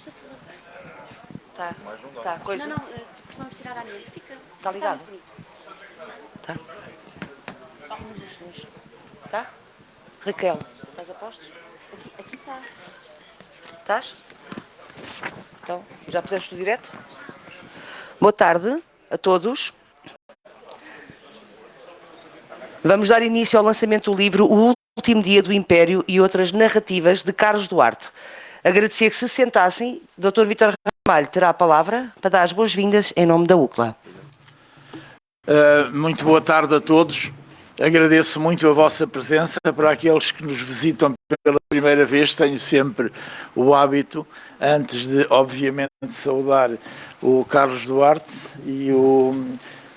esta sala. Tá, coisa. Não, vamos tirar à noite. Fica. Está ligado? Tá bonito. Tá. Tá? Raquel, estás a postos? Aqui está. Estás? Então, já puseste o direto? Boa tarde a todos. Vamos dar início ao lançamento do livro O Último Dia do Império e Outras Narrativas, de Carlos Duarte. Agradecia que se sentassem. Dr. Vítor Ramalho terá a palavra para dar as boas-vindas em nome da UCLA. Muito boa tarde a todos. Agradeço muito a vossa presença. Para aqueles que nos visitam pela primeira vez, tenho sempre o hábito, antes de, obviamente, saudar o Carlos Duarte e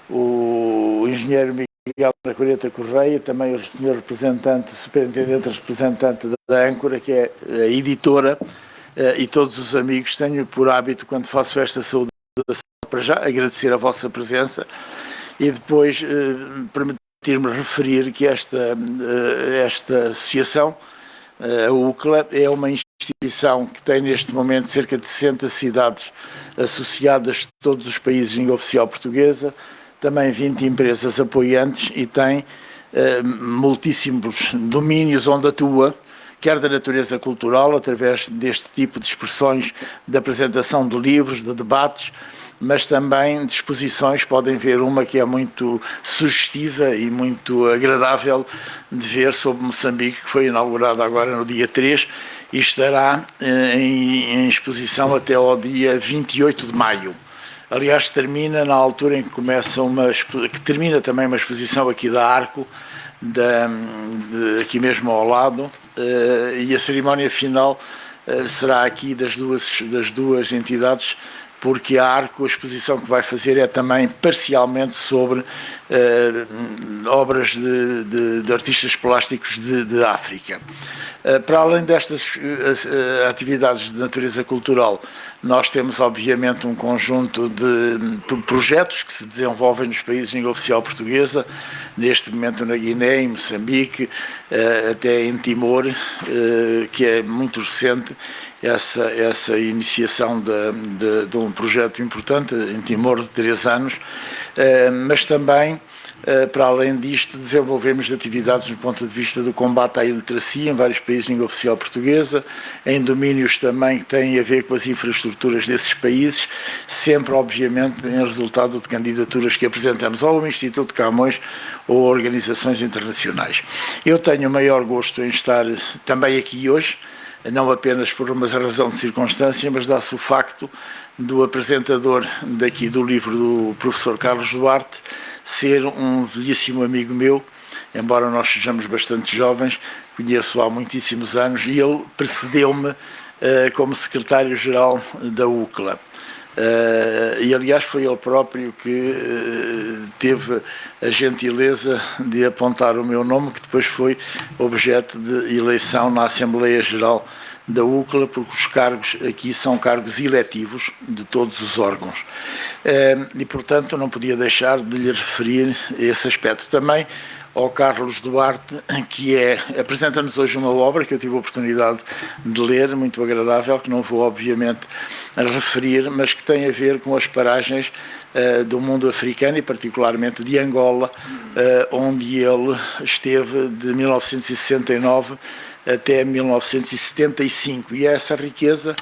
o engenheiro Miguel Coreta Correia, também o senhor representante, superintendente representante da Âncora, que é a editora, e todos os amigos. Tenho por hábito, quando faço esta saudação, para já agradecer a vossa presença e depois permitir-me referir que esta associação, a UCLA, é uma instituição que tem neste momento cerca de 60 cidades associadas de todos os países de língua oficial portuguesa, também 20 empresas apoiantes e tem multíssimos domínios onde atua, quer da natureza cultural, através deste tipo de expressões de apresentação de livros, de debates, mas também de exposições. Podem ver uma que é muito sugestiva e muito agradável de ver, sobre Moçambique, que foi inaugurada agora no dia 3 e estará em exposição até ao dia 28 de maio. Aliás, termina na altura em que começa que termina também uma exposição aqui da Arco, aqui mesmo ao lado, e a cerimónia final será aqui das duas entidades, porque a Arco, a exposição que vai fazer é também parcialmente sobre obras de artistas plásticos de África. Para além destas atividades de natureza cultural, nós temos obviamente um conjunto de projetos que se desenvolvem nos países de língua oficial portuguesa, neste momento na Guiné, em Moçambique, até em Timor, que é muito recente, essa iniciação de um projeto importante em Timor de 3 anos, mas também, para além disto, desenvolvemos atividades do ponto de vista do combate à iliteracia em vários países de língua oficial portuguesa, em domínios também que têm a ver com as infraestruturas desses países, sempre, obviamente, em resultado de candidaturas que apresentamos ao Instituto de Camões ou a organizações internacionais. Eu tenho o maior gosto em estar também aqui hoje, não apenas por uma razão de circunstância, mas dá-se o facto do apresentador daqui do livro do professor Carlos Duarte ser um velhíssimo amigo meu, embora nós sejamos bastante jovens, conheço-o há muitíssimos anos, e ele precedeu-me como secretário-geral da UCLA. E aliás foi ele próprio que teve a gentileza de apontar o meu nome, que depois foi objeto de eleição na Assembleia Geral da UCLA, porque os cargos aqui são cargos eletivos de todos os órgãos. E, portanto, não podia deixar de lhe referir esse aspecto. Também ao Carlos Duarte, que apresenta-nos hoje uma obra que eu tive a oportunidade de ler, muito agradável, que não vou, obviamente, referir, mas que tem a ver com as paragens do mundo africano e particularmente de Angola, onde ele esteve de 1969 até 1975, e é essa riqueza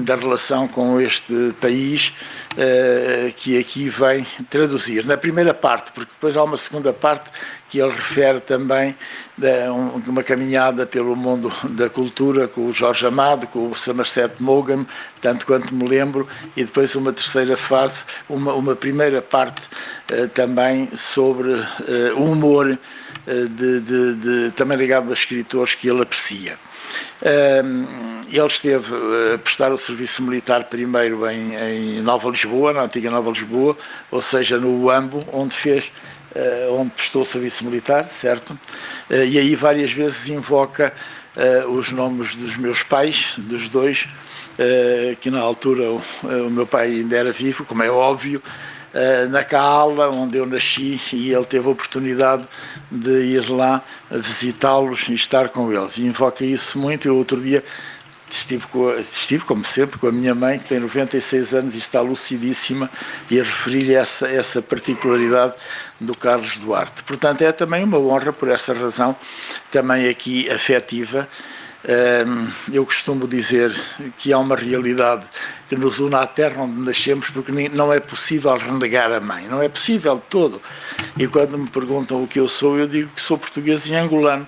da relação com este país que aqui vem traduzir. Na primeira parte, porque depois há uma segunda parte que ele refere também uma caminhada pelo mundo da cultura com o Jorge Amado, com o Somerset Maugham, tanto quanto me lembro, e depois uma terceira fase, uma primeira parte também sobre o humor, também ligado a escritores que ele aprecia. Ele esteve a prestar o serviço militar primeiro em Nova Lisboa, na antiga Nova Lisboa, ou seja, no Uambo, onde prestou o serviço militar, certo? E aí várias vezes invoca os nomes dos meus pais, dos dois, que na altura o meu pai ainda era vivo, como é óbvio, na Caala, onde eu nasci, e ele teve a oportunidade de ir lá visitá-los e estar com eles. E invoca isso muito. Eu outro dia Estive, como sempre, com a minha mãe, que tem 96 anos e está lucidíssima, e a referir-lhe essa particularidade do Carlos Duarte. Portanto, é também uma honra, por essa razão, também aqui afetiva. Eu costumo dizer que há uma realidade que nos une à terra onde nascemos, porque não é possível renegar a mãe, não é possível de todo. E quando me perguntam o que eu sou, eu digo que sou português e angolano.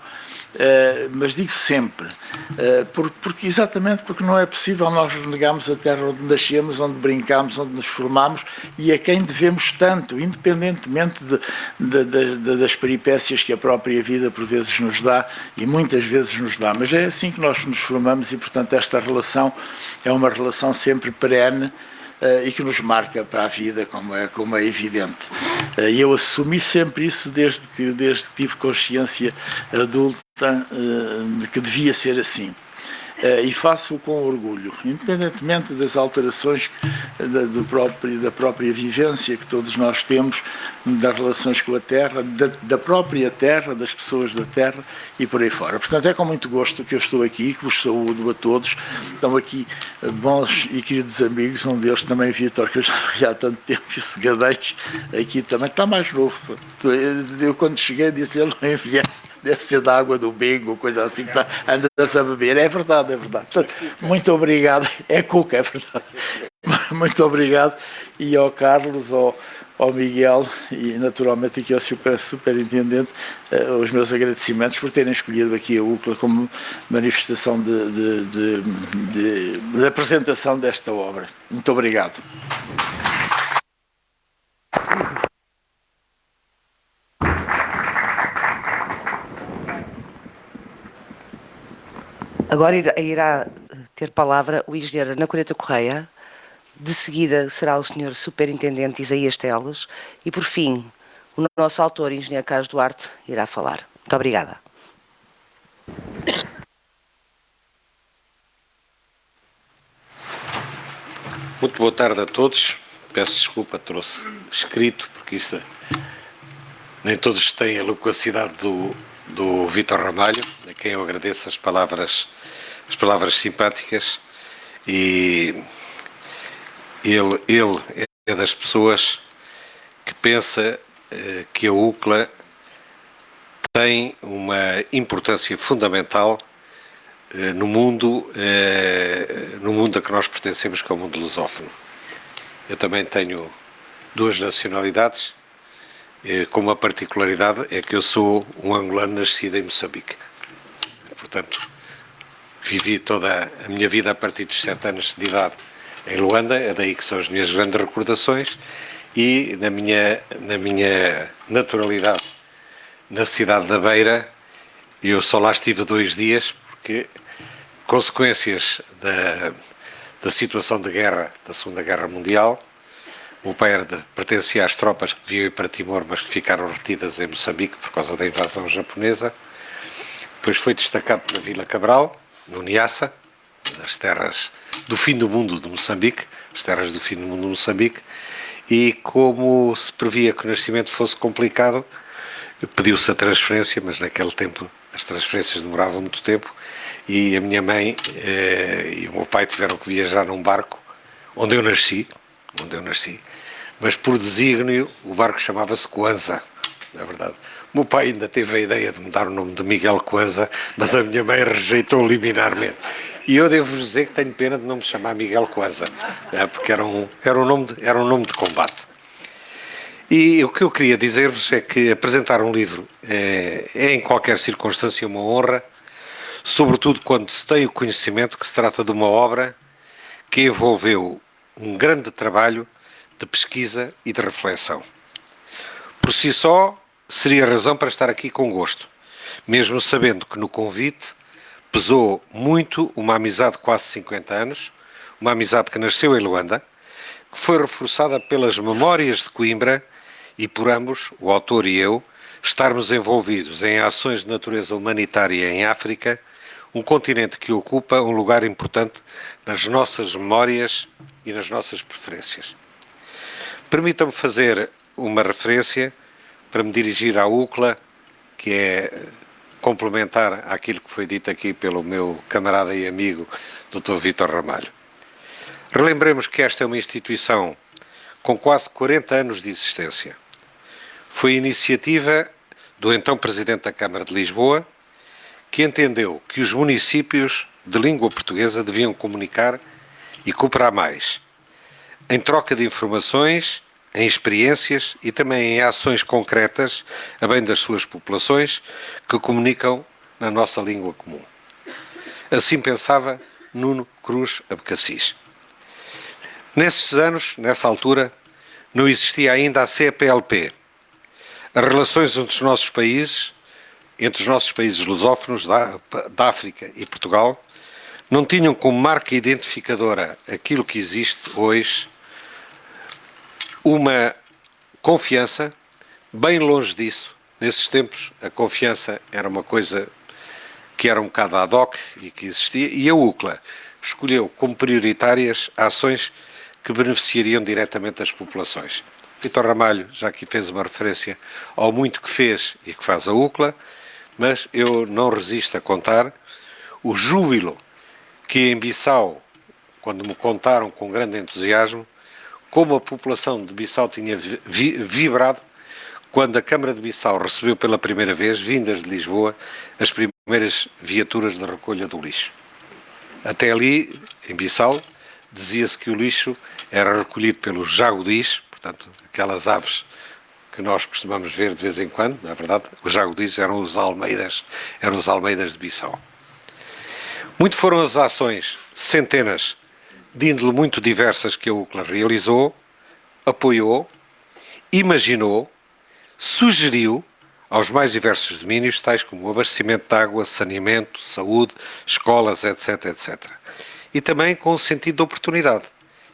Mas digo sempre, exatamente porque não é possível nós renegarmos a terra onde nascemos, onde brincamos, onde nos formamos e a quem devemos tanto, independentemente das peripécias que a própria vida por vezes nos dá e muitas vezes nos dá. Mas é assim que nós nos formamos e, portanto, esta relação é uma relação sempre perene e que nos marca para a vida, como é evidente. E eu assumi sempre isso desde que tive consciência adulta de que devia ser assim. E faço-o com orgulho, independentemente das alterações da própria vivência que todos nós temos, das relações com a terra, da própria terra, das pessoas da terra e por aí fora. Portanto, é com muito gosto que eu estou aqui, que vos saúdo a todos. Estão aqui bons e queridos amigos, um deles também, Vítor, que eu já vi há tanto tempo, e o Segadeiros, aqui também está mais novo. Eu quando cheguei disse-lhe, ele não envelhece, deve ser da água do bingo, coisa assim, que anda-se a beber. É verdade, é verdade. Portanto, muito obrigado. É cuca, é verdade. Muito obrigado. E ao Carlos, ao Miguel e naturalmente aqui ao superintendente, os meus agradecimentos por terem escolhido aqui a UCLA como manifestação de apresentação desta obra. Muito obrigado. Agora irá ter palavra o engenheiro Ana Coreta Correia, de seguida será o senhor superintendente Isaías Teles e, por fim, o nosso autor, engenheiro Carlos Duarte, irá falar. Muito obrigada. Muito boa tarde a todos. Peço desculpa, trouxe escrito, porque isto nem todos têm a loquacidade do Vítor Ramalho, a quem eu agradeço as palavras simpáticas, e ele é das pessoas que pensa que a UCLA tem uma importância fundamental no mundo a que nós pertencemos, que é o mundo lusófono. Eu também tenho duas nacionalidades, com uma particularidade, é que eu sou um angolano nascido em Moçambique. Portanto, vivi toda a minha vida a partir dos 7 anos de idade em Luanda, é daí que são as minhas grandes recordações, e na minha naturalidade na cidade da Beira, eu só lá estive 2 dias, porque consequências da situação de guerra, da Segunda Guerra Mundial, o meu pai pertencia às tropas que deviam ir para Timor, mas que ficaram retidas em Moçambique por causa da invasão japonesa. Depois foi destacado para Vila Cabral, no Niassa, das terras do fim do mundo de Moçambique, as terras do fim do mundo de Moçambique, e como se previa que o nascimento fosse complicado, pediu-se a transferência, mas naquele tempo as transferências demoravam muito tempo, e a minha mãe e o meu pai tiveram que viajar num barco onde eu nasci, mas por desígnio o barco chamava-se Kwanza, na verdade. O meu pai ainda teve a ideia de me dar o nome de Miguel Kwanza, mas a minha mãe rejeitou liminarmente. E eu devo dizer que tenho pena de não me chamar Miguel Kwanza, porque era um nome de combate. E o que eu queria dizer-vos é que apresentar um livro é em qualquer circunstância uma honra, sobretudo quando se tem o conhecimento que se trata de uma obra que envolveu um grande trabalho de pesquisa e de reflexão. Por si só, seria razão para estar aqui com gosto, mesmo sabendo que no convite pesou muito uma amizade de quase 50 anos, uma amizade que nasceu em Luanda, que foi reforçada pelas memórias de Coimbra e por ambos, o autor e eu, estarmos envolvidos em ações de natureza humanitária em África, um continente que ocupa um lugar importante nas nossas memórias e nas nossas preferências. Permitam-me fazer uma referência para me dirigir à UCLA, que é complementar àquilo que foi dito aqui pelo meu camarada e amigo Dr. Vítor Ramalho. Relembremos que esta é uma instituição com quase 40 anos de existência. Foi iniciativa do então Presidente da Câmara de Lisboa, que entendeu que os municípios de língua portuguesa deviam comunicar e cooperar mais, em troca de informações, em experiências e também em ações concretas, a bem das suas populações, que comunicam na nossa língua comum. Assim pensava Nuno Cruz Abcacis. Nesses anos, nessa altura, não existia ainda a CPLP. As relações entre os nossos países lusófonos da África e Portugal, não tinham como marca identificadora aquilo que existe hoje, uma confiança, bem longe disso. Nesses tempos, a confiança era uma coisa que era um bocado ad hoc e que existia, e a UCLA escolheu como prioritárias ações que beneficiariam diretamente as populações. Vítor Ramalho já aqui fez uma referência ao muito que fez e que faz a UCLA, mas eu não resisto a contar o júbilo que em Bissau, quando me contaram com grande entusiasmo, como a população de Bissau tinha vibrado quando a Câmara de Bissau recebeu pela primeira vez, vindas de Lisboa, as primeiras viaturas de recolha do lixo. Até ali, em Bissau, dizia-se que o lixo era recolhido pelos jagudis, portanto, aquelas aves que nós costumamos ver de vez em quando, na verdade, os jagudis eram os almeidas de Bissau. Muito foram as ações, centenas, de índole muito diversas que a UCLA realizou, apoiou, imaginou, sugeriu aos mais diversos domínios, tais como o abastecimento de água, saneamento, saúde, escolas, etc, etc. E também com o sentido de oportunidade.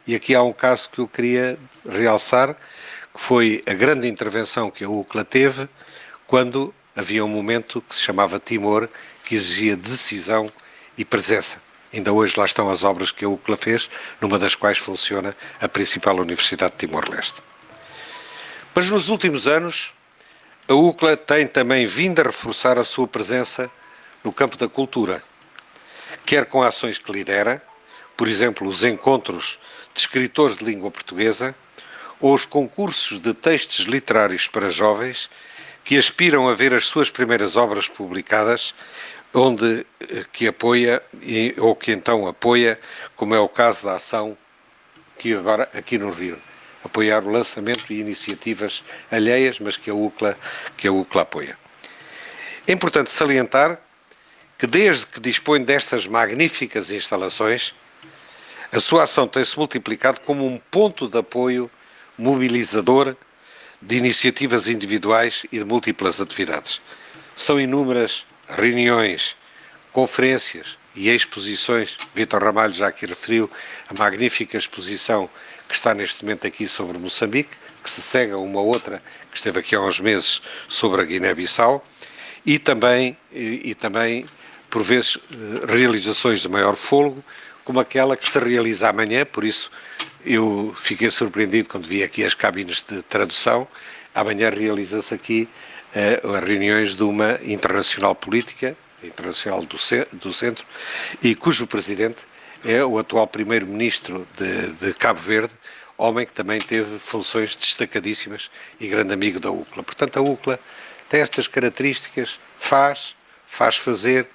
E aqui há um caso que eu queria realçar, que foi a grande intervenção que a UCLA teve quando havia um momento que se chamava Timor, que exigia decisão e presença. Ainda hoje lá estão as obras que a UCLA fez, numa das quais funciona a principal Universidade de Timor-Leste. Mas nos últimos anos, a UCLA tem também vindo a reforçar a sua presença no campo da cultura, quer com ações que lidera, por exemplo, os encontros de escritores de língua portuguesa, ou os concursos de textos literários para jovens que aspiram a ver as suas primeiras obras publicadas, que apoia ou que então apoia, como é o caso da ação que agora aqui no Rio, apoiar o lançamento e iniciativas alheias, mas que a UCLA apoia. É importante salientar que desde que dispõe destas magníficas instalações, a sua ação tem-se multiplicado como um ponto de apoio mobilizador de iniciativas individuais e de múltiplas atividades. São inúmeras reuniões, conferências e exposições. Vítor Ramalho já aqui referiu a magnífica exposição que está neste momento aqui sobre Moçambique, que se segue a uma outra que esteve aqui há uns meses sobre a Guiné-Bissau, e também, por vezes, realizações de maior fôlego, como aquela que se realiza amanhã. Por isso eu fiquei surpreendido quando vi aqui as cabines de tradução. Amanhã realiza-se aqui as reuniões de uma internacional política, internacional do centro, e cujo presidente é o atual primeiro-ministro de Cabo Verde, homem que também teve funções destacadíssimas e grande amigo da UCLA. Portanto, a UCLA tem estas características, faz fazer,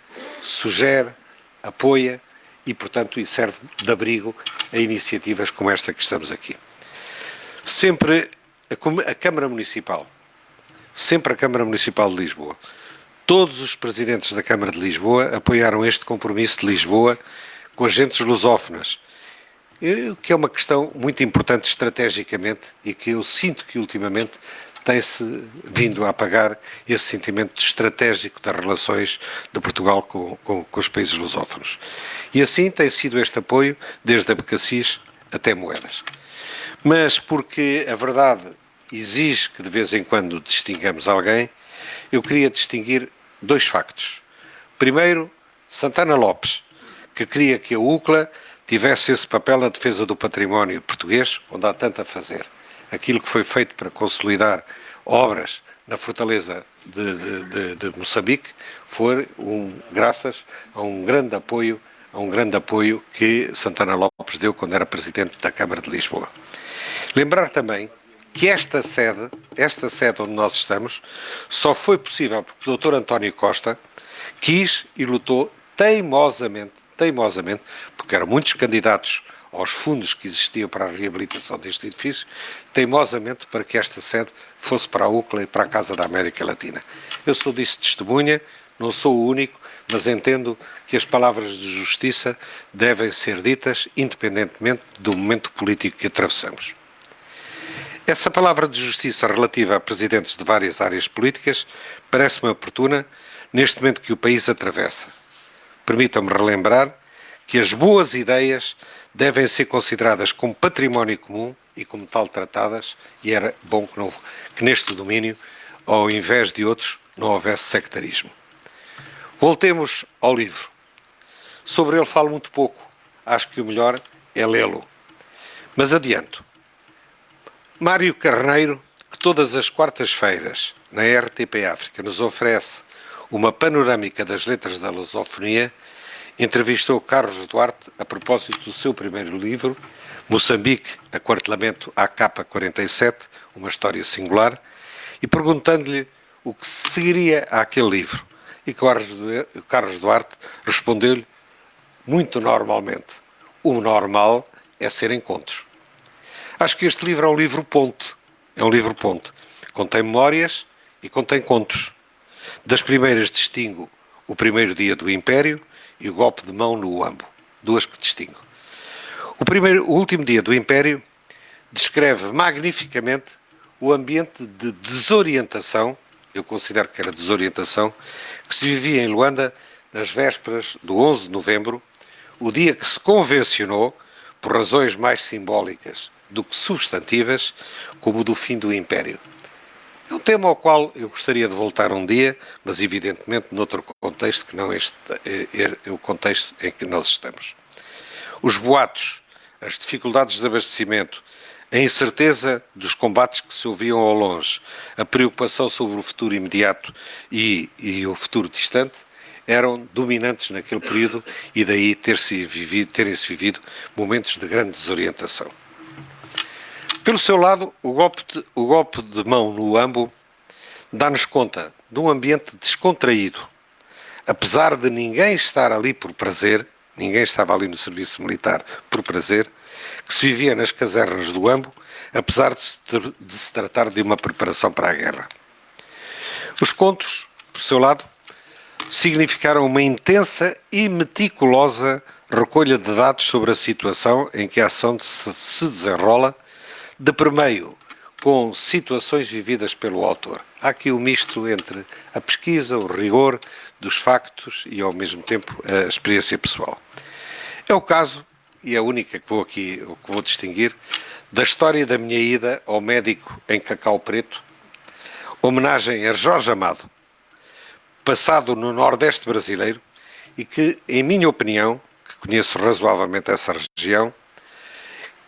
sugere, apoia e, portanto, e serve de abrigo a iniciativas como esta que estamos aqui. Sempre a Câmara Municipal de Lisboa, todos os presidentes da Câmara de Lisboa apoiaram este compromisso de Lisboa com agentes lusófonas, que é uma questão muito importante estrategicamente e que eu sinto que ultimamente tem-se vindo a apagar esse sentimento estratégico das relações de Portugal com os países lusófonos. E assim tem sido este apoio, desde Abcacis até Moedas. Mas porque a verdade exige que de vez em quando distingamos alguém, eu queria distinguir dois factos. Primeiro, Santana Lopes, que queria que a UCLA tivesse esse papel na defesa do património português, onde há tanto a fazer. Aquilo que foi feito para consolidar obras na fortaleza de Moçambique foi graças a um grande apoio a um grande apoio que Santana Lopes deu quando era Presidente da Câmara de Lisboa. Lembrar também que esta sede onde nós estamos, só foi possível porque o Dr. António Costa quis e lutou teimosamente, porque eram muitos candidatos aos fundos que existiam para a reabilitação deste edifício, teimosamente para que esta sede fosse para a UCLA e para a Casa da América Latina. Eu sou disso testemunha, não sou o único, mas entendo que as palavras de justiça devem ser ditas independentemente do momento político que atravessamos. Essa palavra de justiça relativa a presidentes de várias áreas políticas parece-me oportuna neste momento que o país atravessa. Permitam-me relembrar que as boas ideias devem ser consideradas como património comum e como tal tratadas, e era bom que neste domínio, ao invés de outros, não houvesse sectarismo. Voltemos ao livro. Sobre ele falo muito pouco. Acho que o melhor é lê-lo. Mas adianto. Mário Carneiro, que todas as quartas-feiras, na RTP África, nos oferece uma panorâmica das letras da lusofonia, entrevistou Carlos Duarte a propósito do seu primeiro livro, Moçambique, Aquartelamento AK-47, uma história singular, e perguntando-lhe o que seguiria àquele livro. E Carlos Duarte respondeu-lhe muito normalmente: o normal é ser encontros. Acho que este livro é um livro ponte. É um livro ponte. Contém memórias e contém contos. Das primeiras distingo o primeiro dia do Império e o golpe de mão no Uambo. Duas que distingo. O último dia do Império descreve magnificamente o ambiente de desorientação, eu considero que era desorientação, que se vivia em Luanda nas vésperas do 11 de novembro, o dia que se convencionou, por razões mais simbólicas do que substantivas, como o do fim do Império. É um tema ao qual eu gostaria de voltar um dia, mas evidentemente noutro contexto que não é o contexto em que nós estamos. Os boatos, as dificuldades de abastecimento, a incerteza dos combates que se ouviam ao longe, a preocupação sobre o futuro imediato e o futuro distante, eram dominantes naquele período e daí terem-se vivido momentos de grande desorientação. Pelo seu lado, o golpe de mão no Uambo dá-nos conta de um ambiente descontraído. Apesar de ninguém estar ali por prazer, ninguém estava ali no serviço militar por prazer, que se vivia nas casernas do Uambo, apesar de se tratar de uma preparação para a guerra. Os contos, por seu lado, significaram uma intensa e meticulosa recolha de dados sobre a situação em que a ação se desenrola, de permeio com situações vividas pelo autor. Há aqui um misto entre a pesquisa, o rigor dos factos e, ao mesmo tempo, a experiência pessoal. É o caso, e é a única que vou distinguir, da história da minha ida ao médico em Cacau Preto, homenagem a Jorge Amado, passado no Nordeste brasileiro e que, em minha opinião, que conheço razoavelmente essa região,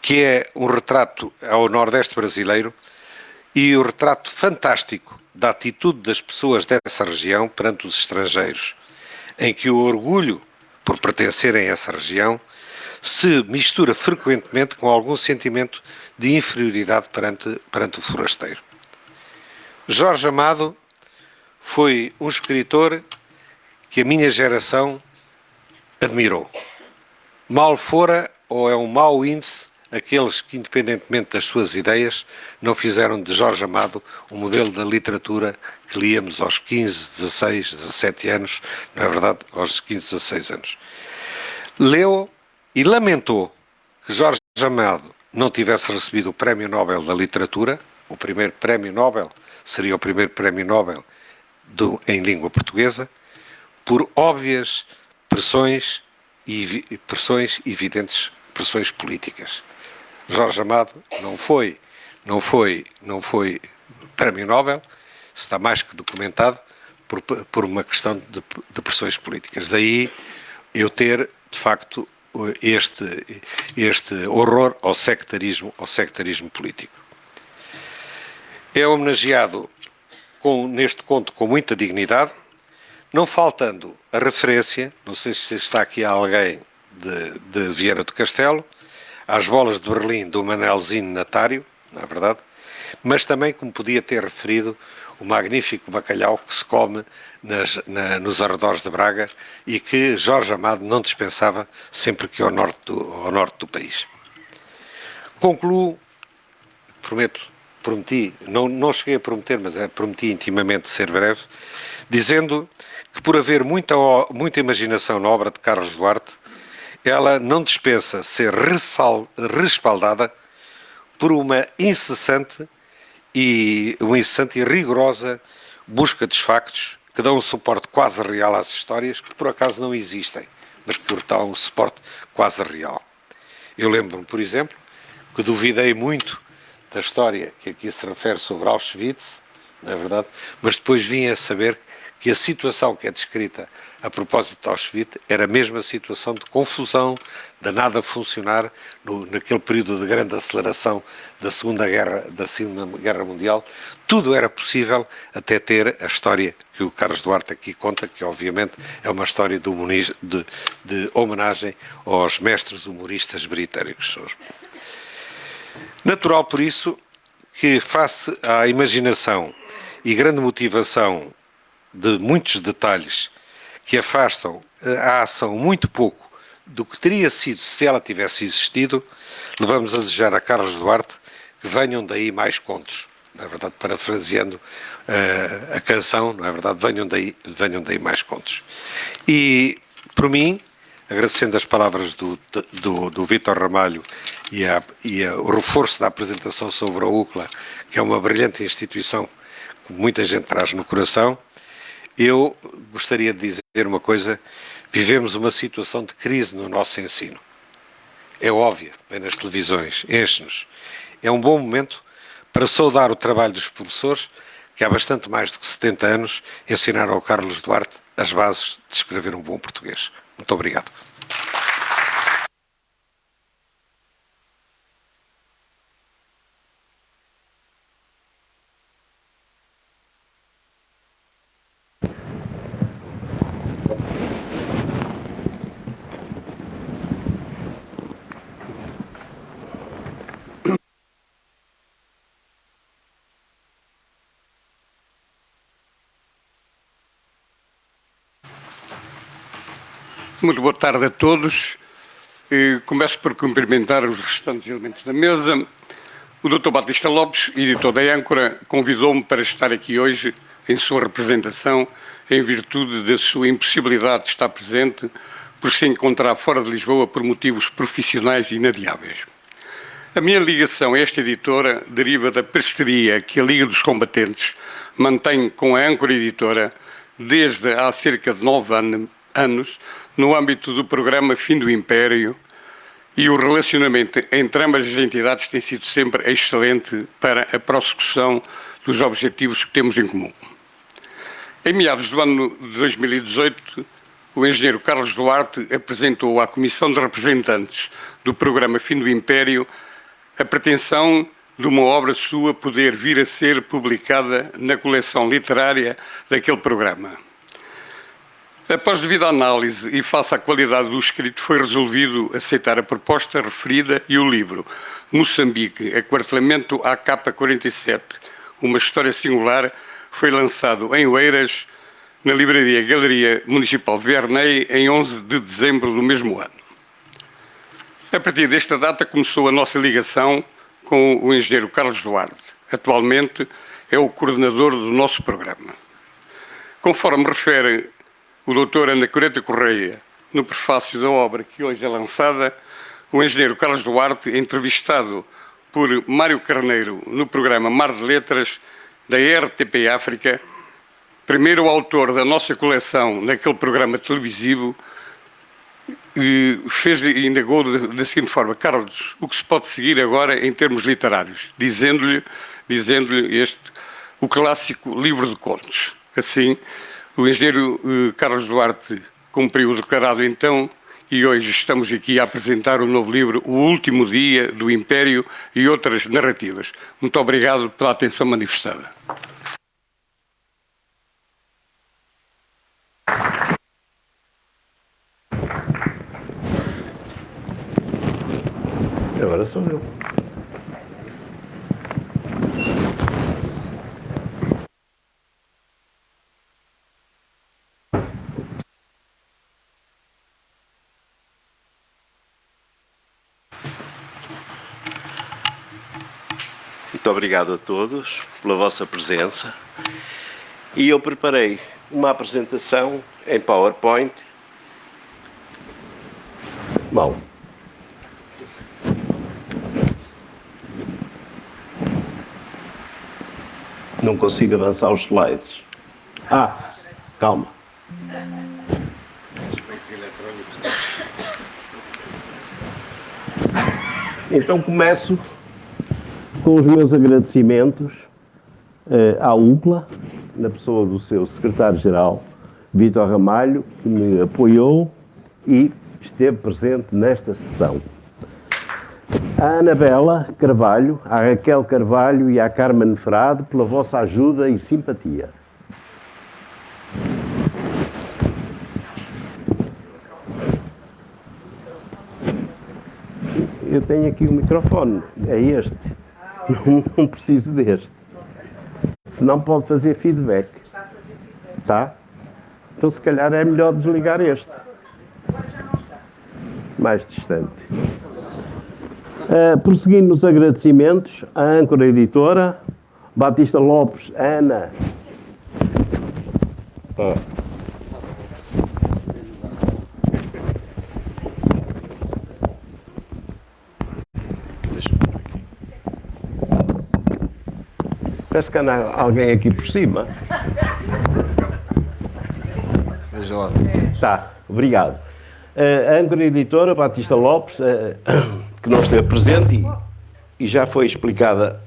que é um retrato ao Nordeste brasileiro e o retrato fantástico da atitude das pessoas dessa região perante os estrangeiros, em que o orgulho por pertencerem a essa região se mistura frequentemente com algum sentimento de inferioridade perante o forasteiro. Jorge Amado foi um escritor que a minha geração admirou. Mal fora, ou é um mau índice, aqueles que, independentemente das suas ideias, não fizeram de Jorge Amado um modelo da literatura que líamos aos 15, 16, 17 anos, não é verdade, aos 15, 16 anos. Leu e lamentou que Jorge Amado não tivesse recebido o Prémio Nobel da Literatura. O primeiro Prémio Nobel seria o primeiro Prémio Nobel em língua portuguesa, por óbvias pressões evidentes, pressões políticas. Jorge Amado não foi Prémio Nobel, está mais que documentado por uma questão de pressões políticas. Daí eu ter, de facto, este horror ao sectarismo político. É homenageado neste conto com muita dignidade, não faltando a referência, não sei se está aqui alguém de Vieira do Castelo, às bolas de Berlim do Manelzinho Natário, não é verdade? Mas também, como podia ter referido, o magnífico bacalhau que se come nos arredores de Braga e que Jorge Amado não dispensava sempre que ao norte do país. Concluo, prometi, não cheguei a prometer, mas prometi intimamente ser breve, dizendo que por haver muita imaginação na obra de Carlos Duarte, ela não dispensa ser respaldada por uma incessante e rigorosa busca dos factos que dão um suporte quase real às histórias que por acaso não existem, mas que dão um suporte quase real. Eu lembro-me, por exemplo, que duvidei muito da história que aqui se refere sobre Auschwitz, não é verdade? Mas depois vim a saber que a situação que é descrita a propósito de Auschwitz era a mesma situação de confusão, de nada funcionar naquele período de grande aceleração da Segunda Guerra Mundial. Tudo era possível até ter a história que o Carlos Duarte aqui conta, que obviamente é uma história de homenagem aos mestres humoristas britânicos. Natural, por isso, que face à imaginação e grande motivação de muitos detalhes que afastam a ação muito pouco do que teria sido se ela tivesse existido, levamos a desejar a Carlos Duarte que venham daí mais contos, não é verdade? Parafraseando a canção, não é verdade? Venham daí mais contos. E, por mim, agradecendo as palavras do Vítor Ramalho e o reforço da apresentação sobre a UCLA, que é uma brilhante instituição que muita gente traz no coração, eu gostaria de dizer uma coisa: vivemos uma situação de crise no nosso ensino. É óbvio, vem nas televisões, enche-nos. É um bom momento para saudar o trabalho dos professores, que há bastante mais do que 70 anos ensinaram ao Carlos Duarte as bases de escrever um bom português. Muito obrigado. Muito boa tarde a todos. Começo por cumprimentar os restantes elementos da mesa. O Dr. Batista Lopes, editor da Âncora, convidou-me para estar aqui hoje em sua representação, em virtude da sua impossibilidade de estar presente, por se encontrar fora de Lisboa por motivos profissionais inadiáveis. A minha ligação a esta editora deriva da parceria que a Liga dos Combatentes mantém com a Âncora Editora desde há cerca de 9 anos, no âmbito do programa Fim do Império, e o relacionamento entre ambas as entidades tem sido sempre excelente para a prossecução dos objetivos que temos em comum. Em meados do ano de 2018, o engenheiro Carlos Duarte apresentou à Comissão de Representantes do programa Fim do Império a pretensão de uma obra sua poder vir a ser publicada na coleção literária daquele programa. Após devida análise e face à qualidade do escrito, foi resolvido aceitar a proposta referida e o livro Moçambique, Aquartelamento AK-47, uma história singular, foi lançado em Oeiras, na livraria Galeria Municipal Verney, em 11 de dezembro do mesmo ano. A partir desta data começou a nossa ligação com o engenheiro Carlos Duarte. Atualmente é o coordenador do nosso programa. Conforme refere o Dr. Ana Coreta Correia, no prefácio da obra que hoje é lançada, o engenheiro Carlos Duarte, entrevistado por Mário Carneiro no programa Mar de Letras da RTP África, primeiro autor da nossa coleção naquele programa televisivo, indagou da seguinte forma: Carlos, o que se pode seguir agora em termos literários? Dizendo-lhe o clássico livro de contos. Assim, o engenheiro Carlos Duarte cumpriu o declarado então, e hoje estamos aqui a apresentar o novo livro, O Último Dia do Império e Outras Narrativas. Muito obrigado pela atenção manifestada. Agora sou eu. Muito obrigado a todos pela vossa presença. E eu preparei uma apresentação em PowerPoint. Bom. Não consigo avançar os slides. Calma. Então começo com os meus agradecimentos à UCLA, na pessoa do seu secretário-geral, Vítor Ramalho, que me apoiou e esteve presente nesta sessão. À Anabela Carvalho, à Raquel Carvalho e à Carmen Frade pela vossa ajuda e simpatia. Eu tenho aqui o microfone, é este. Não preciso deste. Senão pode fazer feedback. Tá? Então se calhar é melhor desligar este. Mais distante. Prosseguindo nos agradecimentos, à Âncora Editora, Batista Lopes, Ana. Parece que anda alguém aqui por cima. Veja lá. Tá, obrigado. A Âncora Editora, Batista Lopes, que não esteve presente e já foi explicada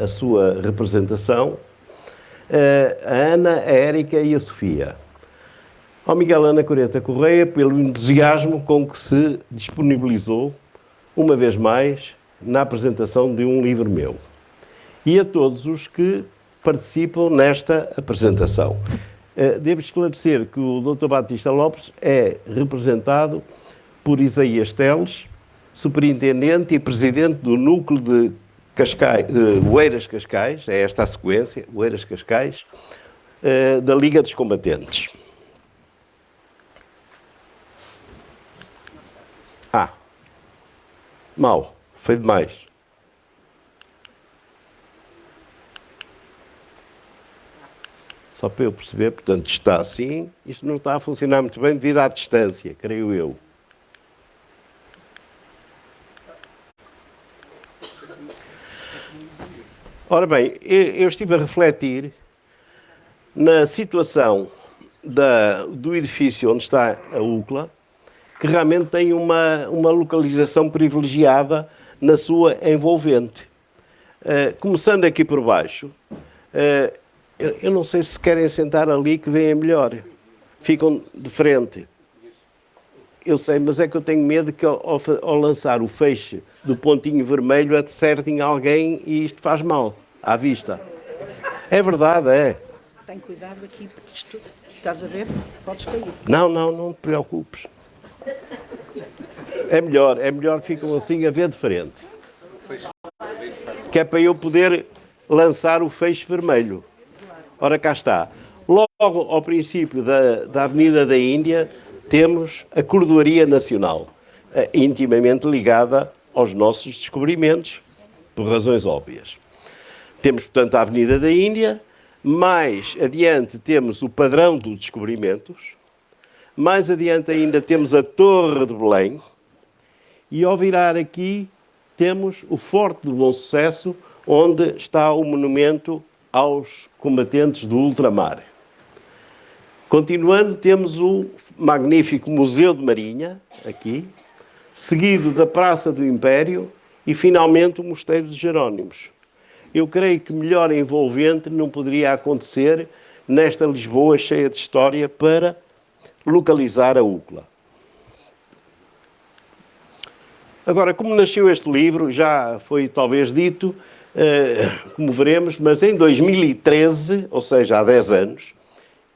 a sua representação, a Ana, a Érica e a Sofia. Ao Miguel Ana Coreta Correia, pelo entusiasmo com que se disponibilizou, uma vez mais, na apresentação de um livro meu. E a todos os que participam nesta apresentação. Devo esclarecer que o Dr. Batista Lopes é representado por Isaías Teles, superintendente e presidente do núcleo de Oeiras Cascais, é esta a sequência, Oeiras Cascais, da Liga dos Combatentes. Mal, foi demais. Só para eu perceber, portanto, está assim, isto não está a funcionar muito bem devido à distância, creio eu. Ora bem, eu estive a refletir na situação do edifício onde está a UCLA, que realmente tem uma localização privilegiada na sua envolvente. Começando aqui por baixo, eu não sei se querem sentar ali que vêm melhor. Ficam de frente. Eu sei, mas é que eu tenho medo que ao lançar o feixe do pontinho vermelho acertem alguém e isto faz mal à vista. É verdade, é. Tem cuidado aqui, porque isto, estás a ver? Podes cair. Não te preocupes. É melhor ficam assim a ver de frente. Que é para eu poder lançar o feixe vermelho. Ora, cá está. Logo ao princípio da Avenida da Índia, temos a Cordoaria Nacional, intimamente ligada aos nossos descobrimentos, por razões óbvias. Temos, portanto, a Avenida da Índia, mais adiante temos o Padrão dos Descobrimentos, mais adiante ainda temos a Torre de Belém, e ao virar aqui temos o Forte do Bom Sucesso, onde está o monumento aos combatentes do ultramar. Continuando, temos o magnífico Museu de Marinha, aqui, seguido da Praça do Império e, finalmente, o Mosteiro de Jerónimos. Eu creio que melhor envolvente não poderia acontecer nesta Lisboa cheia de história para localizar a UCLA. Agora, como nasceu este livro, já foi talvez dito, como veremos, mas em 2013, ou seja, há 10 anos,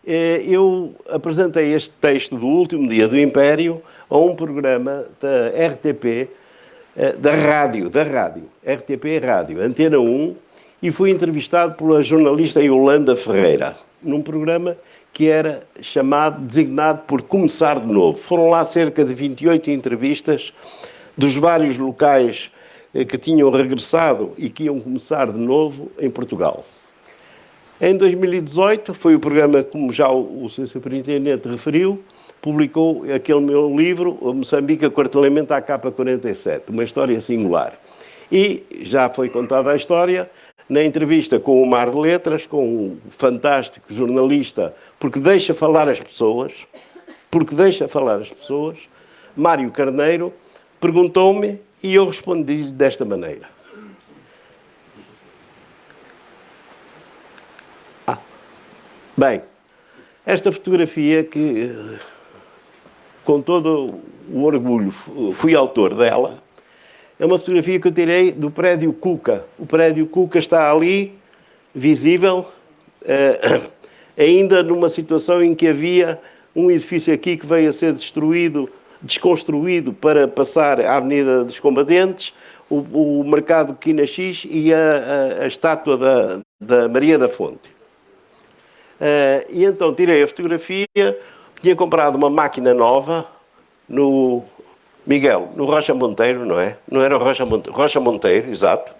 eu apresentei este texto do último dia do Império a um programa da RTP da rádio, RTP Rádio, Antena 1, e fui entrevistado pela jornalista Yolanda Ferreira, num programa que era designado por Começar de Novo. Foram lá cerca de 28 entrevistas dos vários locais que tinham regressado e que iam começar de novo em Portugal. Em 2018, foi o programa, como já o Sr. Superintendente referiu, publicou aquele meu livro, o Moçambique, Aquartelamento à Capa 47, uma história singular. E já foi contada a história na entrevista com o Mar de Letras, com um fantástico jornalista, porque deixa falar as pessoas, Mário Carneiro, perguntou-me e eu respondi-lhe desta maneira. Bem, esta fotografia que, com todo o orgulho, fui autor dela, é uma fotografia que eu tirei do prédio Cuca. O prédio Cuca está ali, visível, ainda numa situação em que havia um edifício aqui que veio a ser desconstruído para passar a Avenida dos Combatentes, o mercado Quinaxis e a estátua da Maria da Fonte. E então tirei a fotografia, tinha comprado uma máquina nova no Rocha Monteiro, não é? Não era Rocha Monteiro, exato.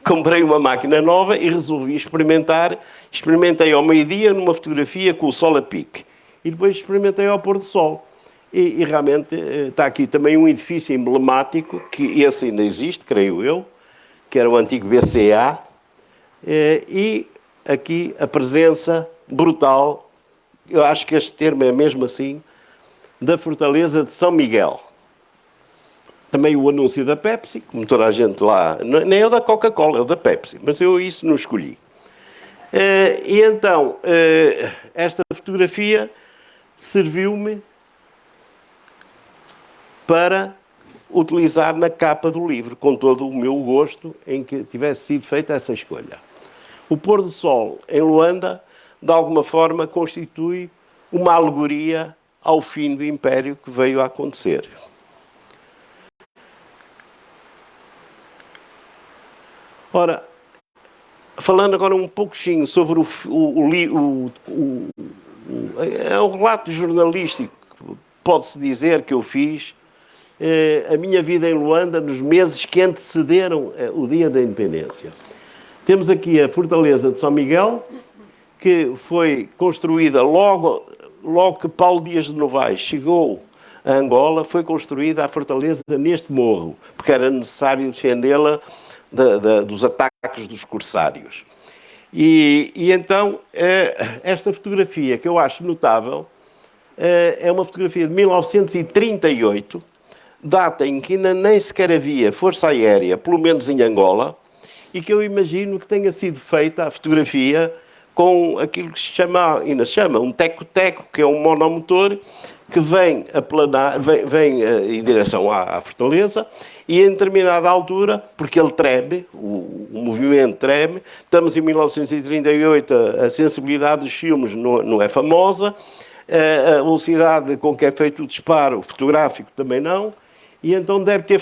Comprei uma máquina nova e resolvi experimentar. Experimentei ao meio-dia numa fotografia com o sol a pique. E depois experimentei ao pôr do sol. E realmente está aqui também um edifício emblemático, que esse ainda existe, creio eu, que era o antigo BCA. E aqui a presença brutal, eu acho que este termo é mesmo assim, da Fortaleza de São Miguel. Também o anúncio da Pepsi, como toda a gente lá, nem é o da Coca-Cola, é o da Pepsi, mas eu isso não escolhi. E então, esta fotografia serviu-me para utilizar na capa do livro, com todo o meu gosto em que tivesse sido feita essa escolha. O pôr do sol em Luanda, de alguma forma, constitui uma alegoria ao fim do Império que veio a acontecer. Ora, falando agora um pouquinho sobre o relato jornalístico, pode-se dizer que eu fiz, a minha vida em Luanda nos meses que antecederam o dia da independência. Temos aqui a Fortaleza de São Miguel, que foi construída logo que Paulo Dias de Novaes chegou a Angola, foi construída a fortaleza neste morro, porque era necessário defendê-la dos ataques dos corsários. E então, esta fotografia, que eu acho notável, é uma fotografia de 1938, data em que ainda nem sequer havia força aérea, pelo menos em Angola, e que eu imagino que tenha sido feita a fotografia com aquilo que ainda se chama um teco-teco, que é um monomotor que vem em direção à fortaleza e em determinada altura, porque ele treme, o movimento treme, estamos em 1938, a sensibilidade dos filmes não é famosa, a velocidade com que é feito o disparo fotográfico também não, e então deve ter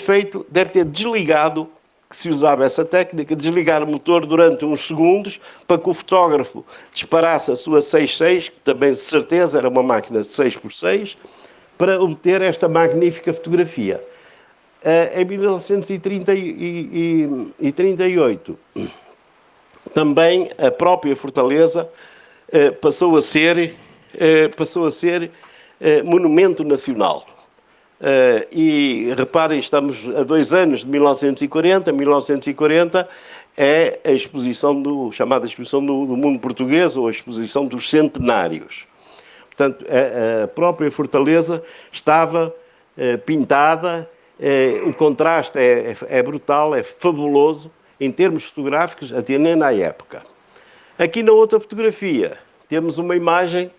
desligado, que se usava essa técnica, desligar o motor durante uns segundos para que o fotógrafo disparasse a sua 6.6, que também de certeza era uma máquina de 6x6, para obter esta magnífica fotografia. Em 1938, também a própria Fortaleza passou a ser monumento nacional. E reparem, estamos a 2 anos de 1940. 1940 é a exposição chamada Exposição do Mundo Português, ou a Exposição dos Centenários. Portanto, a própria Fortaleza estava pintada, o contraste é brutal, é fabuloso, em termos fotográficos, atendendo à época. Aqui na outra fotografia, temos uma imagem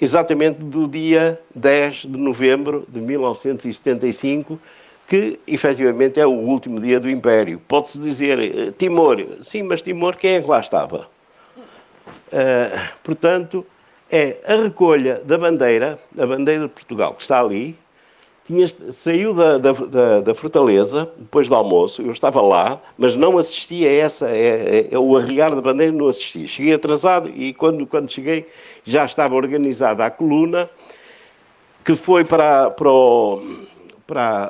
exatamente do dia 10 de novembro de 1975, que efetivamente é o último dia do Império. Pode-se dizer Timor, sim, mas Timor quem é que lá estava? Portanto, é a recolha da bandeira, a bandeira de Portugal, que está ali, saiu da fortaleza, depois do almoço, eu estava lá, mas não assisti a essa, o arriar da bandeira não assisti. Cheguei atrasado e quando cheguei já estava organizada a coluna, que foi para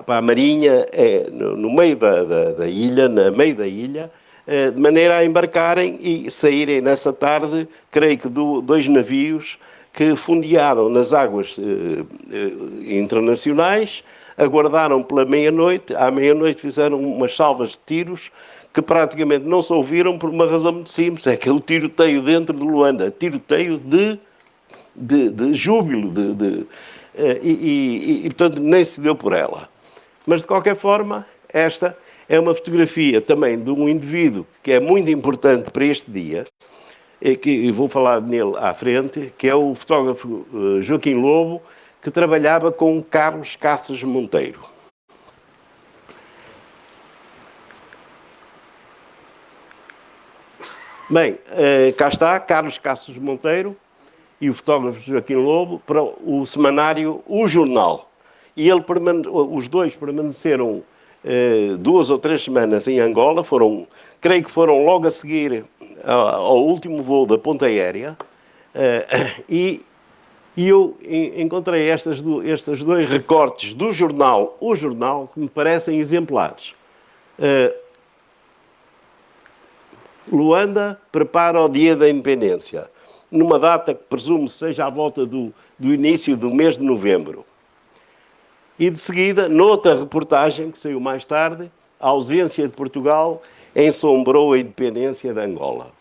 a Marinha, no meio da ilha, na meio da ilha, de maneira a embarcarem e saírem nessa tarde, creio que 2 navios que fundearam nas águas internacionais, aguardaram pela meia-noite, à meia-noite fizeram umas salvas de tiros que praticamente não se ouviram por uma razão muito simples, é que é o tiroteio dentro de Luanda, tiroteio de júbilo, e portanto nem se deu por ela. Mas de qualquer forma, esta é uma fotografia também de um indivíduo que é muito importante para este dia, que vou falar nele à frente, que é o fotógrafo Joaquim Lobo, que trabalhava com Carlos Cassas Monteiro. Bem, cá está Carlos Cassas Monteiro e o fotógrafo Joaquim Lobo para o semanário O Jornal. E os dois permaneceram 2 ou 3 semanas em Angola, creio que foram logo a seguir ao último voo da ponta aérea, e eu encontrei estes 2 recortes do jornal, O Jornal, que me parecem exemplares. Luanda prepara o dia da independência, numa data que presumo seja à volta do início do mês de novembro. E de seguida, noutra reportagem que saiu mais tarde, a ausência de Portugal ensombrou a independência de Angola.